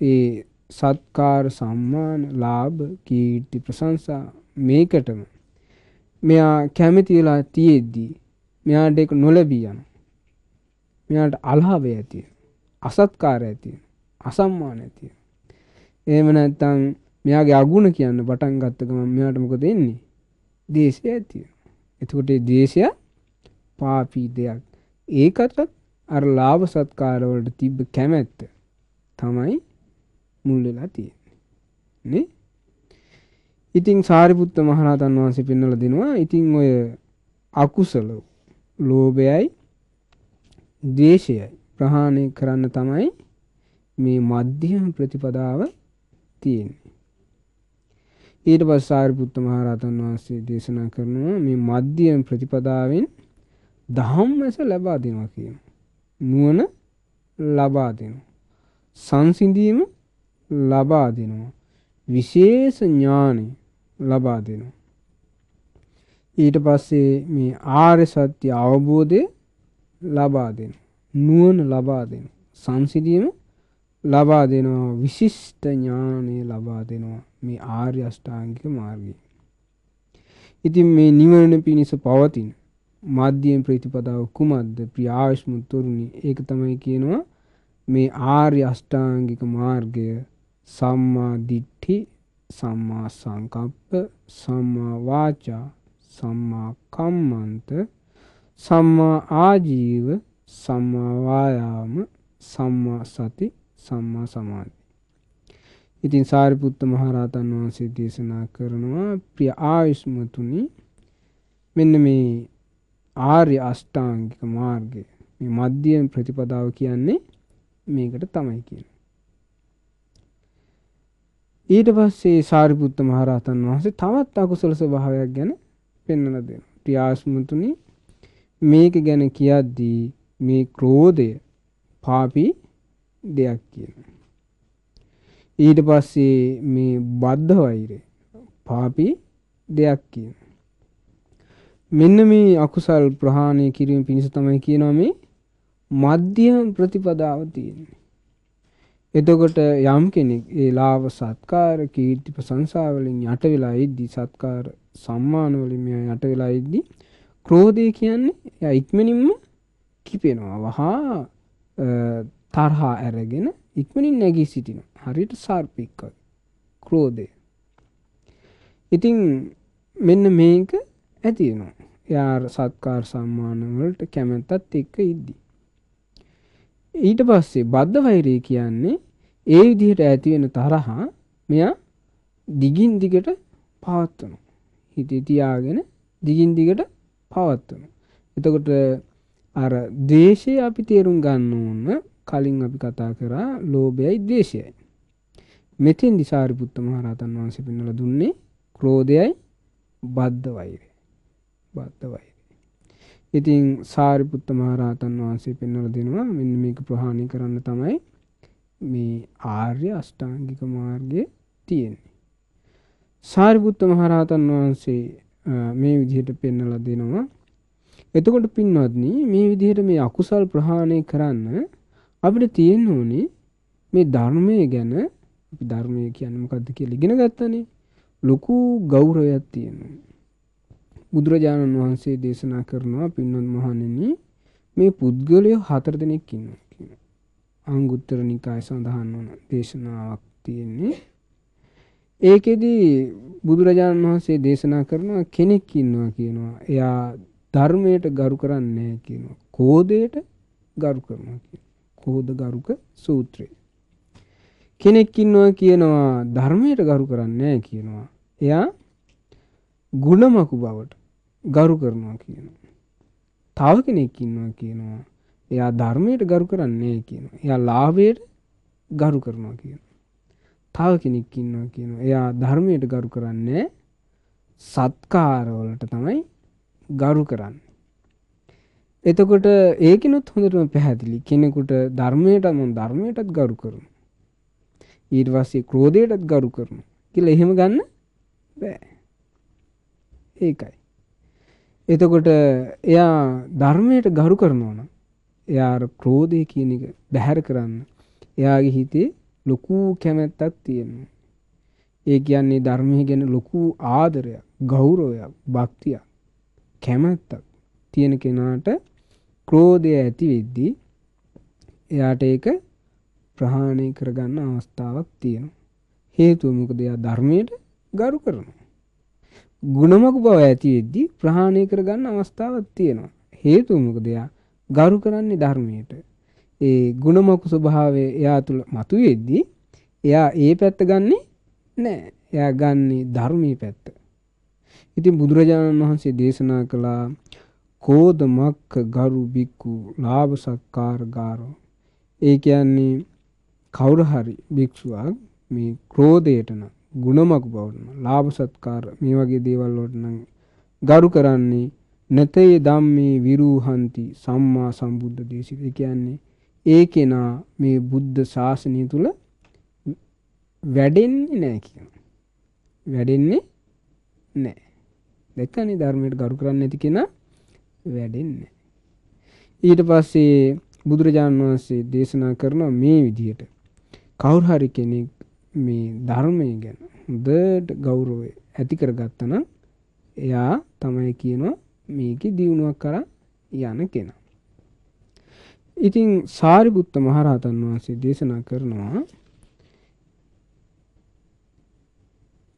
ඒ සත්කාර, සම්මාන, ලාභ, කීර්ති, ප්‍රශංසා මේකටම මෙයා කැමති වෙලා තියෙද්දී මෙයාට ඒක නොලැබී යනවා. මෙයාට අලාභය ඇති වෙනවා. අසත්කාරය ඇති වෙනවා. අසම්මානය ඇති වෙනවා. එහෙම නැත්නම් මෙයාගේ අගුණ කියන්න පටන් ගත්ත ගමන් මෙයාට මොකද වෙන්නේ? ද්වේෂය ඇති වෙනවා. එතකොට මේ ද්වේෂය පාපී දෙයක්. ඒකට අර ලාභ සත්කාර වලට තිබ්බ කැමැත්ත තමයි මුල් වෙලා තියෙන්නේ. නේ? ඉතින් සාරිපුත්ත මහරහතන් වහන්සේ පෙන්වලා දෙනවා. ඉතින් ඔය අකුසල ලෝභයයි ද්වේෂයයි ප්‍රහාණය කරන්න තමයි මේ මධ්‍යම ප්‍රතිපදාව තියෙන්නේ. ඊට පස්සේ සාරිපුත්ත මහරහතන් වහන්සේ දේශනා කරනවා මේ මධ්‍යම ප්‍රතිපදාවෙන් ධම්මස ලබා දෙනවා කියනවා. නුවණ ලබා දෙනවා. සංසිඳීම ලබා දෙනවා. විශේෂ ඥානෙ ලබා දෙනවා. ඊට පස්සේ මේ ආර්ය සත්‍ය අවබෝධය ලබා දෙනවා. නුවණ ලබා දෙනවා. සංසිඳීම ලබා දෙනවා. විශිෂ්ට ඥානෙ ලබා දෙනවා මේ ආර්ය අෂ්ටාංගික මාර්ගය. ඉතින් මේ නිවන පිණිස පවතින මධ්‍යම ප්‍රතිපදාව කුමක්ද? ප්‍රිය ආයුෂ්මත් තරුණි, ඒක තමයි කියනවා මේ ආර්ය අෂ්ටාංගික මාර්ගය සම්මා දිට්ඨි, සම්මා සංකප්ප, සම්මා වාචා, සම්මා කම්මන්ත, සම්මා ආජීව, සම්මා වායාම, සම්මා සති, සම්මා සමාධි. ඉතින් සාරිපුත්ත මහරහතන් වහන්සේ දේශනා කරනවා ප්‍රිය ආයුෂ්මතුනි, මෙන්න මේ ආර්ය අෂ්ටාංගික මාර්ගය, මේ මධ්‍යම ප්‍රතිපදාව කියන්නේ මේකට තමයි කියන්නේ. ඊට පස්සේ සාරිපුත්ත මහරහතන් වහන්සේ තවත් අකුසල ස්වභාවයක් ගැන පෙන්වලා දෙනවා. ප්‍රිය ආයුෂ්මතුනි, මේක ගැන කියද්දී මේ ක්‍රෝධය පාපී දෙයක් කියනවා. ඊට පස්සේ මේ බද්ධ වෛරය පාපී දෙයක් කියනවා. මෙන්න මේ අකුසල් ප්‍රහාණය කිරීම පිණිස තමයි කියනවා මේ මධ්‍යම ප්‍රතිපදාව තියෙන්නේ. එතකොට යම් කෙනෙක් ඒ ලාභ සත්කාර කීර්ති ප්‍රශංසා වලින් යට වෙලා ඉද්දි, සත්කාර සම්මාන වලින් මෙයා යට වෙලා ඉද්දි, ක්‍රෝධය කියන්නේ එයා ඉක්මනින්ම කිපෙනවා. වහා තරහා අරගෙන ඉක්මනින් නැගී සිටිනවා. හරියට සර්පෙක් වගේ ක්‍රෝධය. ඉතින් මෙන්න මේක ඇති වෙනවා. එයා සත්කාර සම්මාන වලට කැමැත්තත් එක්ක ඉද්දි. ඊට පස්සේ බද්ධ වෛරය කියන්නේ ඒ විදිහට ඇති වෙන තරහා මෙයා දිගින් දිගට පවත්වනවා. හිතේ තියාගෙන දිගින් දිගට පවත්වනවා. එතකොට අර ද්වේෂය අපි තේරුම් ගන්න ඕන. කලින් අපි කතා කරා ලෝභයයි ද්වේෂයයි. මෙතෙන්දි සාරිපුත්ත මහරහතන් වහන්සේ පෙන්වලා දුන්නේ ක්‍රෝධයයි බද්ධ වෛරය. බද්ධ වෛරය. ඉතින් සාරිපුත්ත මහරහතන් වහන්සේ පෙන්වලා දෙනවා මෙන්න මේක ප්‍රහාණය කරන්න තමයි මේ ආර්ය අෂ්ටාංගික මාර්ගය තියෙන්නේ. සාරිපුත්ත මහරහතන් වහන්සේ මේ විදිහට පෙන්වලා දෙනවා. එතකොට පින්වත්නි, මේ විදිහට මේ අකුසල් ප්‍රහාණය කරන්න අපිට තියෙන්න ඕනේ මේ ධර්මයේ ගැන. අපි ධර්මය කියන්නේ මොකද්ද කියලා ඉගෙන ගත්තනේ. ලොකු ගෞරවයක් තියෙනවා. බුදුරජාණන් වහන්සේ දේශනා කරනවා පින්වත් මහණෙනි, මේ පුද්ගලයෝ 4 දෙනෙක් ඉන්නවා කියනවා. අංගුත්තර නිකාය සඳහන් වන දේශනාවක් තියෙන්නේ. ඒකෙදි බුදුරජාණන් වහන්සේ දේශනා කරනවා කෙනෙක් ඉන්නවා කියනවා. එයා ධර්මයට ගරු කරන්නේ නැහැ කියනවා. කෝධයට ගරු කරනවා කියනවා. කෝධ ගරුක සූත්‍රය. කෙනෙක් ඉන්නවා කියනවා ධර්මයට ගරු කරන්නේ නැහැ කියනවා. එයා ගුණමකු බවට ගරු කරනවා කියනවා. තව කෙනෙක් ඉන්නවා කියනවා එයා ධර්මයට ගරු කරන්නේ නැහැ කියනවා. එයා ලාභයට ගරු කරනවා කියනවා. තව කෙනෙක් ඉන්නවා කියනවා එයා ධර්මයට ගරු කරන්නේ සත්කාර වලට තමයි ගරු කරන්නේ. එතකොට ඒකිනුත් හොඳටම පැහැදිලි. කෙනෙකුට ධර්මයටත් ගරු කරනවා. ඊට පස්සේ ක්‍රෝධයටත් ගරු කරනවා කියලා එහෙම ගන්න බෑ. ඒකයි. එතකොට එයා ධර්මයට ගරු කරනවා නම් එයා ක්‍රෝධය කියන එක බැහැර කරන්න එයාගේ හිතේ ලොකු කැමැත්තක් තියෙනවා. ඒ කියන්නේ ධර්මයේ ගැන ලොකු ආදරයක්, ගෞරවයක්, භක්තියක් කැමැත්තක් තියෙන කෙනාට ක්‍රෝධය ඇති වෙද්දී එයාට ඒක ප්‍රහාණය කරගන්න අවස්ථාවක් තියෙනවා. හේතුව මොකද? එයා ධර්මයට ගරු කරනවා. ගුණමක බව ඇති වෙද්දී ප්‍රහාණය කරගන්න අවස්ථාවක් තියෙනවා. හේතුව මොකද? එයා ගරු කරන්නේ ධර්මයට. ඒ ගුණමක ස්වභාවය එයා තුළ මතුවේද්දී එයා ඒ පැත්ත ගන්නෙ නෑ. එයා ගන්නේ ධර්මයේ පැත්ත. ඉතින් බුදුරජාණන් වහන්සේ දේශනා කළා කෝධ මක්ඛ ගරු බික්ඛු ලාභ සත්කාර ගාරෝ. ඒ කියන්නේ කවුරු හරි භික්ෂුවක් මේ ක්‍රෝධයට නම් ගුණමක බවට නම් ලාභ සත්කාර මේ වගේ දේවල් වලට නම් ගරු කරන්නේ නතේ ධම්මේ විරූහන්ති සම්මා සම්බුද්ධ දේශිත. ඒ කියන්නේ ඒ කෙනා මේ බුද්ධ ශාසනය තුල වැඩෙන්නේ නැහැ කියනවා. වැඩෙන්නේ නැහැ. දැක්කනේ ධර්මයට ගරු කරන්නේ නැති කෙනා වැඩෙන්නේ. ඊට පස්සේ බුදුරජාණන් වහන්සේ දේශනා කරන මේ විදිහට කවුරු හරි කෙනෙක් මේ ධර්මය ගැන හොඳට ගෞරවය ඇති කරගත්තා නම් එයා තමයි කියනවා මේකේ දියුණුවක් කරා යන කෙනා. ඉතින් සාරිපුත්ත මහරහතන් වහන්සේ දේශනා කරනවා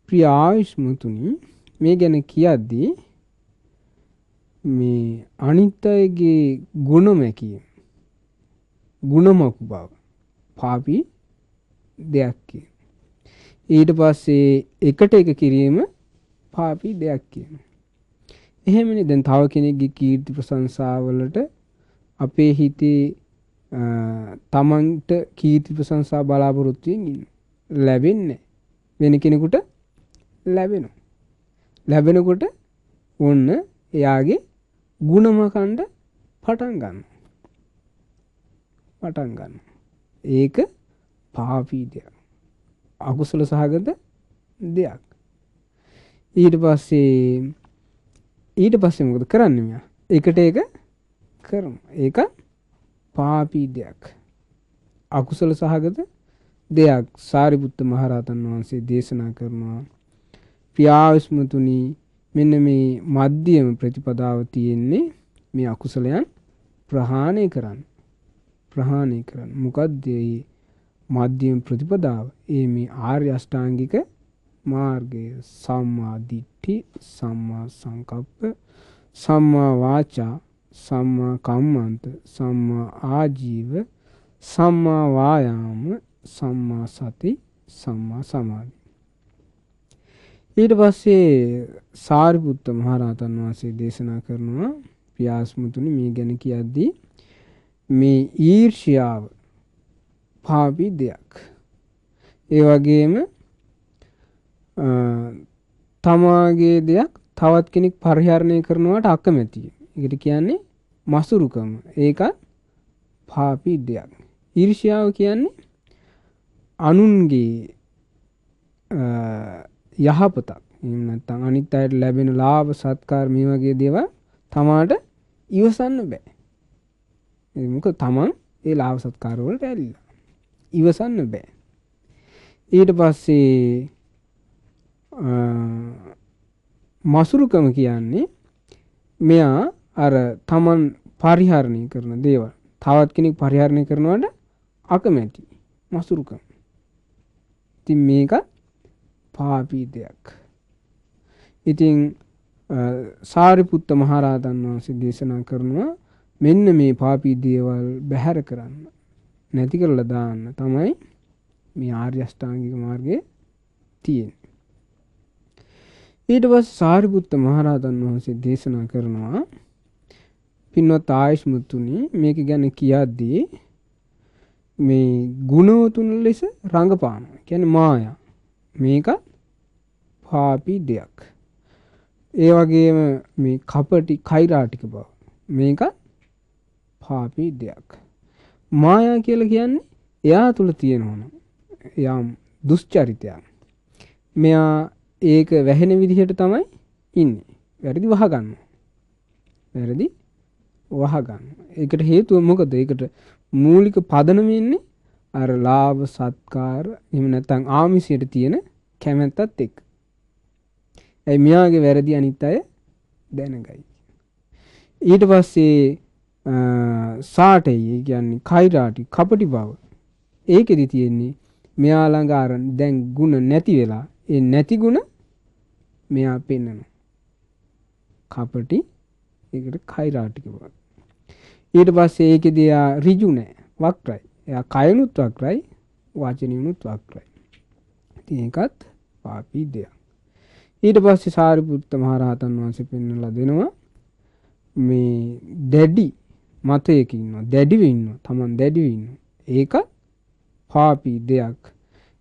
ප්‍රිය ආයුෂ්මතුනි මේ ගැන කියද්දී මේ අනිත් අයගේ ගුණමැකීම ගුණමක බව පාපී දෙයක් කියන. ඊට පස්සේ එකට එක කිරීම පාපී දෙයක් කියන. එහෙමනේ දැන් තව කෙනෙක්ගේ කීර්ති ප්‍රශංසාවලට අපේ හිතේ තමන්ට කීර්ති ප්‍රශංසා බලාපොරොත්තු වෙන්නේ ලැබෙන්නේ වෙන කෙනෙකුට ලැබෙනවා. ලැබෙනකොට ඔන්න එයාගේ ගුණමකණ්ඩ පටන් ගන්නවා. ඒක පාපී දෙයක්. අකුසල සහගත දෙයක්. ඊට පස්සේ මොකද කරන්නේ මෙයා? එකට එක කරනවා. ඒක පාපී දෙයක්. අකුසල සහගත දෙයක්. සාරිපුත්ත මහරහතන් වහන්සේ දේශනා කරනවා ප්‍රියාවිස්මතුනි මෙන්න මේ මධ්‍යම ප්‍රතිපදාව තියෙන්නේ මේ අකුසලයන් ප්‍රහාණය කරන්න. මොකද්ද මේ මධ්‍යම ප්‍රතිපදාව? ඒ මේ ආර්ය අෂ්ටාංගික මාර්ගය. සම්මා දිට්ඨි, සම්මා සංකප්ප, සම්මා වාචා, සම්මා කම්මන්ත, සම්මා ආජීව, සම්මා වායාම, සම්මා සති, සම්මා සමාධි. ඊට පස්සේ සාරිපුත්ත මහරහතන් වහන්සේ දේශනා කරනවා පියාස්මුතුනි මේ ගැන කියද්දී මේ ඊර්ෂ්‍යාව පාපී දෙයක්. ඒ වගේම තමාගේ දෙයක් තවත් කෙනෙක් පරිහරණය කරනවට අකමැතියි. ඒකට කියන්නේ මසුරුකම. ඒකත් පාපී දෙයක්. ඊර්ෂ්‍යාව කියන්නේ අනුන්ගේ යහපතක්. එහෙම නැත්නම් අනිත් අයට ලැබෙන ලාභ සත්කාර මේ වගේ දේවල් තමාට ඉවසන්න බෑ. මොකද තමන් ඒ ලාභ සත්කාර වලට ඇලිලා. ඉවසන්න බෑ. ඊට පස්සේ මසුරුකම කියන්නේ මෙයා අර තමන් පරිහරණය කරන දේවල් තවත් කෙනෙක් පරිහරණය කරනවට අකමැති. මසුරුකම. ඉතින් මේක පාපී දෙයක්. ඉතින් සාරිපුත්ත මහරහතන් වහන්සේ දේශනා කරනවා මෙන්න මේ පාපී දේවල් බැහැර කරන්න නැති කරලා දාන්න තමයි මේ ආර්ය අෂ්ටාංගික මාර්ගයේ තියෙන්නේ. ඊට පස්සේ සාරිපුත්ත මහරහතන් වහන්සේ දේශනා කරනවා පින්වත් ආයුෂ්මතුනි මේක ගැන කියද්දී මේ ගුණවතුන් ලෙස රඟපානවා. කියන්නේ මායා. මේක පාපී දෙයක්. ඒ වගේම මේ කපටි කෛරාටික බව. මේක පාපී දෙයක්. මායා කියලා කියන්නේ එයා තුල තියෙනවා යම් දුස්චරිතයක්. මෙයා ඒක වැහෙන විදිහට තමයි ඉන්නේ. වැරදි වහගන්නවා. ඒකට හේතුව මොකද? ඒකට මූලික පදනම ඉන්නේ අර ලාභ සත්කාර එහෙම නැත්නම් ආමිෂයට තියෙන කැමැත්තත් එක්ක. ඒ මියාගේ වැරදි අනිත් අය දැනගයි. ඊට පස්සේ සාටයි කියන්නේ කෛරාටි කපටි බව. ඒකෙදි තියෙන්නේ මෙයා ළඟ අර දැන් ಗುಣ නැති වෙලා ඒ නැති ಗುಣ මෙයා පෙන්නනවා. කපටි ඒකට කෛරාටික බව. ඊට පස්සේ ඒකෙදී ආ ඍජු නැහැ. වක්‍රයි. එයා කයනුත් වක්‍රයි, වචනිනුත් වක්‍රයි. ඉතින් ඒකත් පාපී දෙයක්. ඊට පස්සේ සාරිපුත්ත මහරහතන් වහන්සේ පෙන්වලා දෙනවා මේ දැඩි මතයක ඉන්නවා. දැඩිව ඉන්නවා. Taman දැඩිව ඉන්නවා. ඒක පාපී දෙයක්.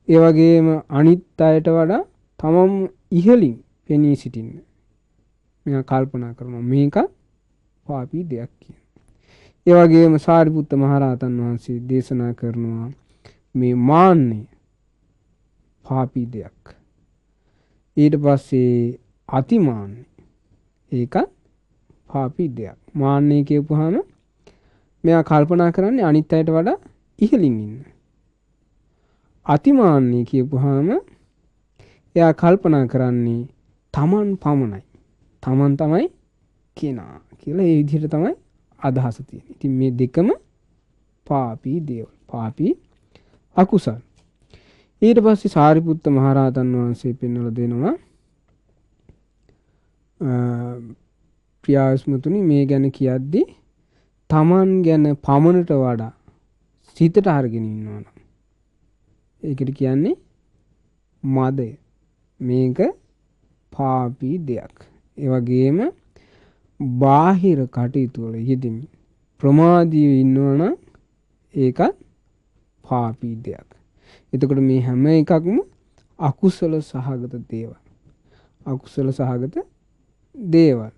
ඒ වගේම අනිත් අයට වඩා තමම ඉහළින් පෙනී සිටින්න. මෙයා කල්පනා කරනවා මේක පාපී දෙයක් කියන. ඒ වගේම සාරිපුත්ත මහරහතන් වහන්සේ දේශනා කරනවා මේ මාන්නේ පාපී දෙයක්. ඊට පස්සේ අතිමාන්නේ ඒක පාපී දෙයක්. මාන්නේ කියපුවාම මෙයා කල්පනා කරන්නේ අනිත් අයට වඩා ඉහළින් ඉන්න. අතිමාන්නේ කියපුවාම එයා කල්පනා කරන්නේ තමන් පමණයි. තමන් තමයි කෙනා කියලා ඒ විදිහට තමයි අදහස තියෙන්නේ. ඉතින් මේ දෙකම පාපී දේවල්. පාපී අකුසල්. ඊට පස්සේ සාරිපුත්ත මහරහතන් වහන්සේ පෙන්වලා දෙනවා ප්‍රියාස්මතුනි මේ ගැන කියද්දී තමන් ගැන පමණට වඩා සිතට අරගෙන ඉන්නවා නම් ඒකට කියන්නේ මදය. මේක පාපී දෙයක්. ඒ වගේම බාහිර කටයුතු වල යෙදෙමින් ප්‍රමාදීව ඉන්නවා නම් ඒකත් පාපී දෙයක්. එතකොට මේ හැම එකක්ම අකුසල සහගත දේවල්. අකුසල සහගත දේවල්.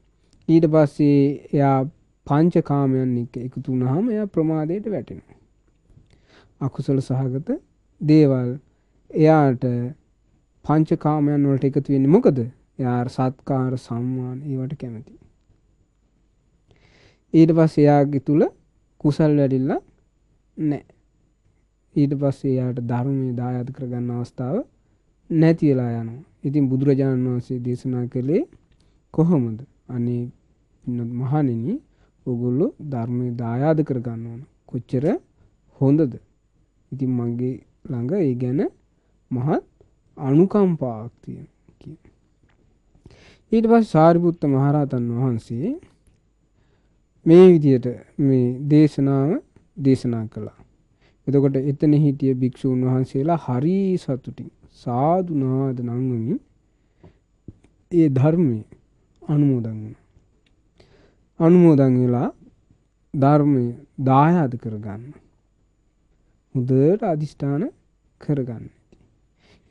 ඊට පස්සේ එයා පංචකාමයන් එක්ක එකතු වුණාම එයා ප්‍රමාදයට වැටෙනවා. අකුසල සහගත දේවල් එයාට පංචකාමයන් වලට එකතු වෙන්නේ මොකද? එයා සත්කාර සම්මාන ඒවට කැමති. ඊට පස්සේ එයාගේ තුල කුසල් වැඩිලා නැහැ. ඊට පස්සේ එයාට ධර්මයේ දායාද කරගන්න අවස්ථාව නැති වෙලා යනවා. ඉතින් බුදුරජාණන් වහන්සේ දේශනා කළේ කොහොමද? අනේ මහණෙනි ඔයගොල්ලෝ ධර්මයේ දායාද කරගන්න ඕන. කොච්චර හොඳද? ඉතින් මගේ ළඟ ඒ ගැන මහත් අනුකම්පාවක් තියෙනවා. ඊට පස්සේ සාරිපුත්ත මහරහතන් වහන්සේ මේ විදියට මේ දේශනාව දේශනා කළා. එතකොට එතන හිටිය භික්ෂූන් වහන්සේලා හරි සතුටින් සාදු නාද නංගමින් ඒ ධර්මයේ අනුමෝදන් වුණා. අනුමෝදන් වෙලා ධර්මයේ දායාද කරගන්න. හොඳට අදිෂ්ඨාන කරගන්න.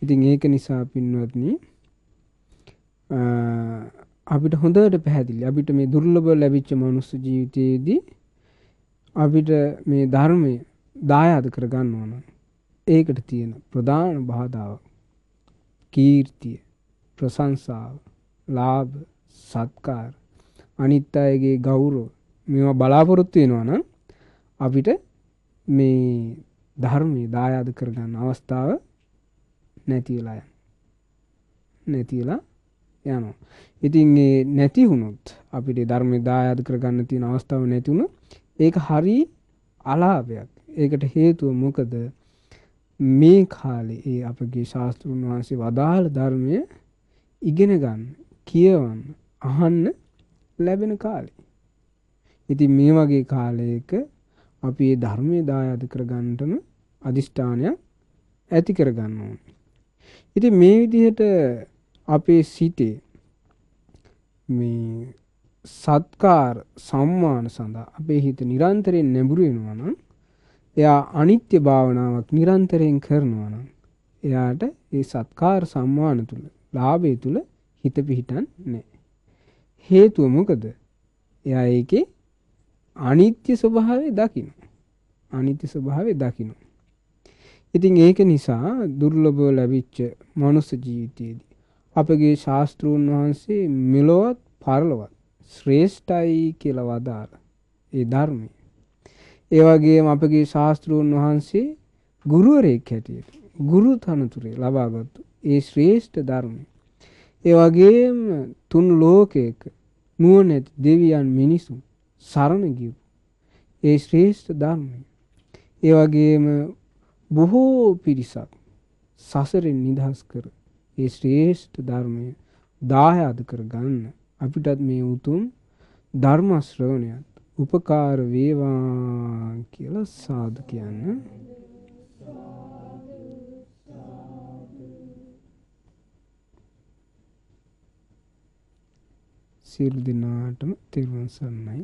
ඉතින් ඒක නිසා පින්වත්නි අපිට හොඳට පැහැදිලි. අපිට මේ දුර්ලභ ලැබිච්ච මනුස්ස ජීවිතයේදී අපිට මේ ධර්මයේ දායාද කරගන්න ඕන. ඒකට තියෙන ප්‍රධාන බාධාව කීර්තිය, ප්‍රශංසාව, ලාභ, සත්කාර, අනිත් අයගේ ගෞරව මේවා බලාපොරොත්තු වෙනවා නම් අපිට මේ ධර්මයේ දායාද කරගන්න අවස්ථාව නැති වෙලා යනවා. නැති වෙලා යනවා. ඉතින් මේ නැති වුණොත් අපිට ධර්මයේ දායාද කරගන්න තියෙන අවස්ථාව නැති වුණොත් ඒක හරි අලාභයක්. ඒකට හේතුව මොකද? මේ කාලේ ඒ අපගේ ශාස්ත්‍රඥ වහන්සේ වදාළ ධර්මය ඉගෙන ගන්න, කියවන්න, අහන්න ලැබෙන කාලේ. ඉතින් මේ වගේ කාලයක අපි මේ ධර්මයේ දායාද කරගන්නටම අදිෂ්ඨානයක් ඇති කරගන්න ඕනේ. ඉතින් මේ විදිහට අපේ සිතේ මේ සත්කාර සම්මාන සඳහා අපේ හිත නිරන්තරයෙන් නැඹුරු වෙනවා නම් එයා අනිත්‍ය භාවනාවක් නිරන්තරයෙන් කරනවා නම් එයාට ඒ සත්කාර සම්මාන තුල ලාභය තුල හිත පිහිටන්නේ නැහැ. හේතුව මොකද? එයා ඒකේ අනිත්‍ය ස්වභාවය දකින්න. අනිත්‍ය ස්වභාවය දකින්න. ඉතින් ඒක නිසා දුර්ලභව ලැබිච්ච මනුස්ස ජීවිතයේදී අපගේ ශාස්ත්‍රූන් වහන්සේ මෙලොවත් පරලොවත් ශ්‍රේෂ්ඨයි කියලා වදාළ ඒ ධර්මය. ඒ වගේම අපගේ ශාස්ත්‍රූන් වහන්සේ ගුරුවරයෙක් හැටියට ගුරු තනතුරේ ලබාගත්තු ඒ ශ්‍රේෂ්ඨ ධර්මය. ඒ වගේම තුන් ලෝකයක නුවණැති දෙවියන් මිනිසුන් සරණ ගියපු ඒ ශ්‍රේෂ්ඨ ධර්මය. ඒ වගේම බොහෝ පිරිසක් සසරෙන් නිදහස් කර ඒ ශ්‍රේෂ්ඨ ධර්මය දායාද කරගන්න අපිටත් මේ උතුම් ධර්ම ශ්‍රවණයත් උපකාර වේවා කියලා සාදු කියන්න. සියලු දෙනාටම තෙරුවන් සරණයි.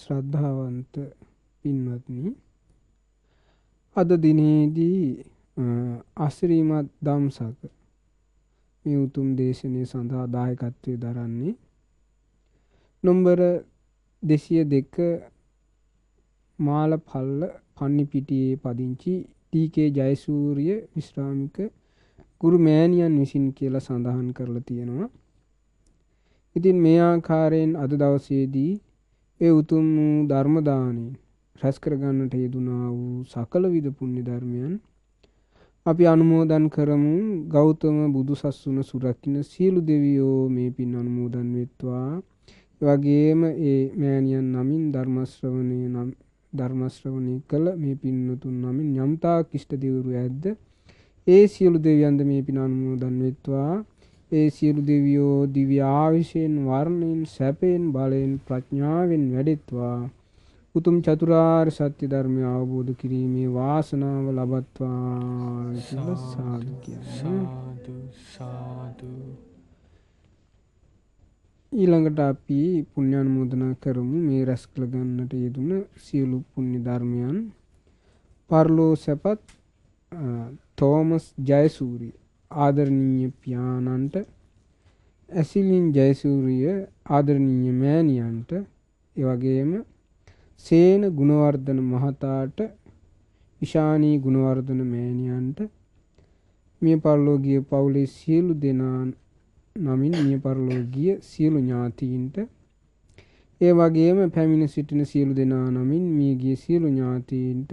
ශ්‍රද්ධාවන්ත පින්වත්නි, අද දිනේදී අසිරිමත් ධම්සක මේ උතුම් දේශනය සඳහා දායකත්වය දරන්නේ නොම්බර 202 මාලපල්ල පන්නිපිටියේ පදිංචි ටී.කේ. ජයසූරිය විශ්‍රාමික ගුරු මෑණියන් විසින් කියලා සඳහන් කරලා තියෙනවා. ඉතින් මේ ආකාරයෙන් අද දවසේදී ඒ උතුම් ධර්ම දාණය රැස් කරගන්නට යෙදුනා වූ සකල විද පුණ්‍ය ධර්මයන් අපි අනුමෝදන් කරමු. ගෞතම බුදු සසුන සුරකින්න සියලු දෙවියෝ මේ පින් අනුමෝදන් වෙත්වා. ඒ වගේම ඒ මෑණියන් නමින් ධර්ම ශ්‍රවණය කළ මේ පින්වතුන් නමින් යම්තා කිෂ්ඨ දෙවිවරු ඇද්ද ඒ සියලු දෙවියන්ද මේ පින් අනුමෝදන් වෙත්වා. ඒ සියලු දෙවියෝ දිව්‍ය ආයුෂයෙන් වර්ණයෙන් සැපයෙන් බලයෙන් ප්‍රඥාවෙන් වැඩෙත්වා. උතුම් චතුරාර්ය සත්‍ය ධර්මය අවබෝධ කිරීමේ වාසනාව ලබත්වා කියලා සාදු කියන්නේ. ඊළඟට අපි පුණ්‍යානුමෝදනා කරමු මේ රැස් කළ ගන්නට යෙදුන සියලු පුණ්‍ය ධර්මයන්. පරලෝ සැපත් තෝමස් ජයසූරිය ආදරණීය පියාණන්ට, ඇසිලින් ජයසූරිය ආදරණීය මෑණියන්ට, ඒ වගේම සේන ගුණවර්ධන මහතාට, ඉෂානී ගුණවර්ධන මෑණියන්ට, මිය පරලෝකීය පවුලේ සියලු දෙනා නමින් මිය පරලෝකීය සියලු ඥාතීන්ට, ඒ වගේම පැමිණ සිටින සියලු දෙනා නමින් මියගිය සියලු ඥාතීන්ට,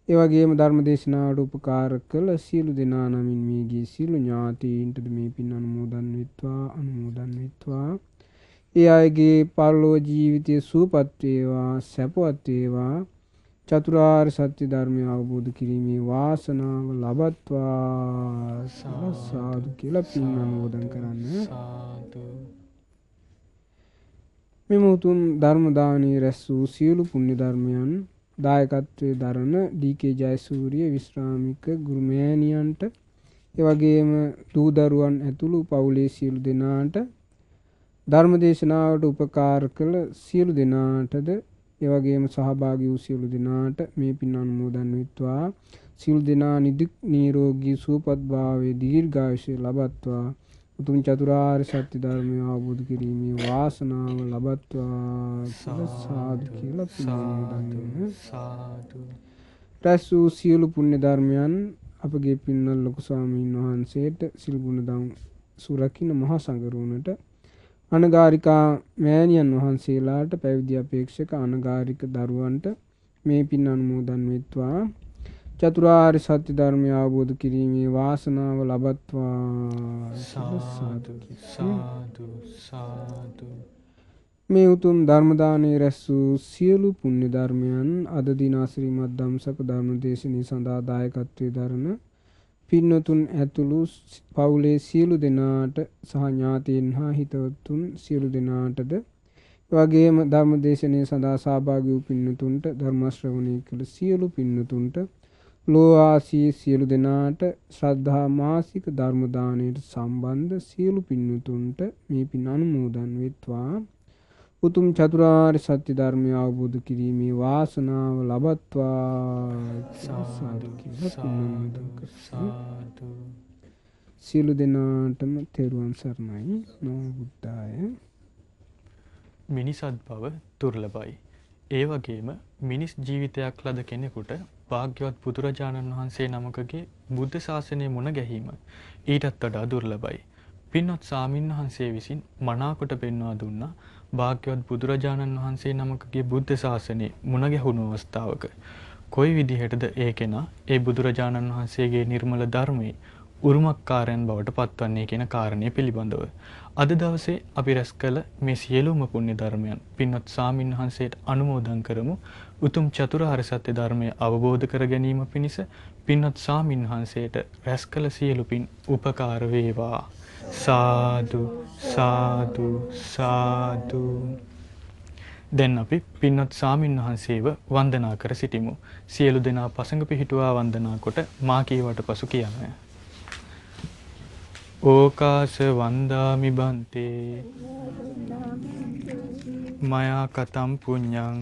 ඒ වගේම ධර්ම දේශනාවට උපකාර කළ සියලු දෙනා නමින් මියගිය සියලු ඥාතීන්ටද මේ පින් අනුමෝදන් වෙත්වා. ඒ අයගේ පරලෝක ජීවිතය සුවපත් වේවා, සැපවත් වේවා. චතුරාර්ය සත්‍ය ධර්මය අවබෝධ කිරීමේ වාසනාව ලබත්වා. සාදු කියලා පින් අනුමෝදන් කරන්න. මෙම උතුම් ධර්ම දානයේ රැස් වූ සියලු පුණ්‍ය ධර්මයන් දායකත්වයේ දරන ඩී.කේ. ජයසූරිය විශ්‍රාමික ගුරු මෑණියන්ට, ඒ වගේම දූ දරුවන් ඇතුළු පවුලේ සියලු දෙනාට, ධර්ම දේශනාවට උපකාර කළ සියලු දෙනාටද, ඒ වගේම සහභාගී වූ සියලු දෙනාට මේ පින් අනුමෝදන් වෙත්වා. සියලු දෙනා නිදුක් නිරෝගී සුවපත් භාවයේ දීර්ඝායුෂ ලබත්වා. උතුම් චතුරාර්ය සත්‍ය ධර්මය අවබෝධ කිරීමේ වාසනාව ලබත්වා. සාදු කියලා පින් අනුමෝදන් සාදු. රැස් වූ සියලු පුණ්‍ය ධර්මයන් අපගේ පින්වල් ලොකු ස්වාමීන් වහන්සේට, සිල් ගුණ දම් සුරකින්න මහා සංඝරුවනට, අනගාരികා මෑණියන් වහන්සේලාට, පැවිදි අපේක්ෂක අනගාരിക දරුවන්ට මේ පින් අනුමෝදන් වෙත්වා. චතුරාර්ය සත්‍ය ධර්මය අවබෝධ කිරීමේ වාසනාව ලබත්වා. සාදු. මේ උතුම් ධර්ම දානයේ රැස් වූ සියලු පුණ්‍ය ධර්මයන් අද දින අසිරිමත් ධම්සක ධර්ම දේශනාව සඳහා දායකත්වයේ දරන පින්වතුන් ඇතුළු පවුලේ සියලු දෙනාට සහ ඥාතීන් හා හිතවතුන් සියලු දෙනාටද, වගේම ධර්ම දේශනාව සඳහා සහභාගී වූ පින්වතුන්ට, ධර්ම ශ්‍රවණය කළ සියලු පින්වතුන්ට, ලෝවාසී සියලු දෙනාට, ශ්‍රද්ධා මාසික ධර්ම දානයට සම්බන්ධ සියලු පින්වතුන්ට මේ පින් අනුමෝදන් වෙත්වා. උතුම් චතුරාර්ය සත්‍ය ධර්මය අවබෝධ කිරීමේ වාසනාව ලබත්වා. සියලු දෙනාටම තෙරුවන් සරණයි. නමෝ බුද්ධාය. මිනිසත් බව දුර්ලභයි. ඒ වගේම මිනිස් ජීවිතයක් ලද කෙනෙකුට භාග්‍යවත් බුදුරජාණන් වහන්සේ නමකගේ බුද්ධ ශාසනය මුණ ගැහිම ඊටත් වඩා දුර්ලභයි. පින්වත් ස්වාමින්වහන්සේ විසින් මනාකොට පෙන්වා දුන්නා භාග්‍යවත් බුදුරජාණන් වහන්සේ නමකගේ බුද්ධ ශාසනයේ මුණ ගැහුණු අවස්ථාවක කොයි විදිහටද ඒ කෙනා ඒ බුදුරජාණන් වහන්සේගේ නිර්මල ධර්මයේ උරුමකාරයන් බවට පත්වන්නේ කියන කාරණය පිළිබඳව අද දවසේ අපි රැස් කළ මේ සියලුම පුණ්‍ය ධර්මයන් පින්වත් ස්වාමින්වහන්සේට අනුමෝදන් කරමු. උතුම් චතුරාර්ය සත්‍ය ධර්මය අවබෝධ කර ගැනීම පිණිස පින්වත් ස්වාමින්වහන්සේට රැස් කළ සියලු පින් උපකාර වේවා. සාදු සාදු සාදු. දැන් අපි පින්වත් ස්වාමින්වහන්සේව වන්දනා කර සිටිමු. සියලු දෙනා පසඟ පිහිටුවා වන්දනා කොට මා කීවට පසු කියන්න. ඕකාස වන්දාමි බන්තේ මයා කතම් පුඤ්ඤං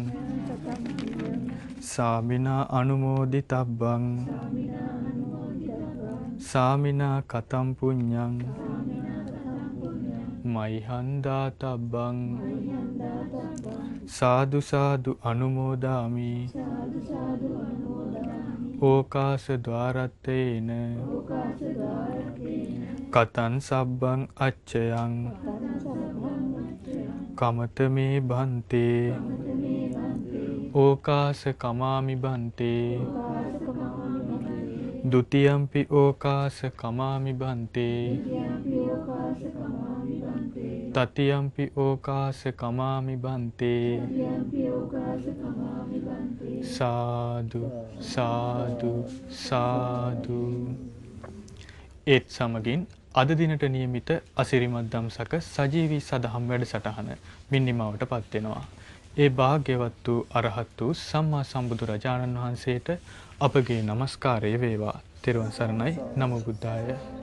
සාමිනා අනුමෝදිතබ්බං සාමිනා කතම් පුඤ්ඤං මයිහන්දාතබ්බං සාදු සාදු අනුමෝදාමි ඕකාස ద్వාරත්තේන කතං සබ්බං අච්චයං කමත මේ බන්තේ ඕකාස කමාමි බන්තේ ဒ ුතියම්පි ඕකාස කමාමි බන්තේ තතියම්පි ඕකාස කමාමි බන්තේ සාදු සාදු සාදු. ඒත් සමගින් අද දිනට නියමිත අසිරිමත් දම්සක සජීවී සදහම් වැඩසටහන මිනිමාවට පත් වෙනවා. ඒ භාග්‍යවත් වූ අරහත් වූ සම්මා සම්බුදුරජාණන් වහන්සේට අපගේ নমස්කාරය වේවා. තෙරුවන් සරණයි. නමෝ බුද්ධාය.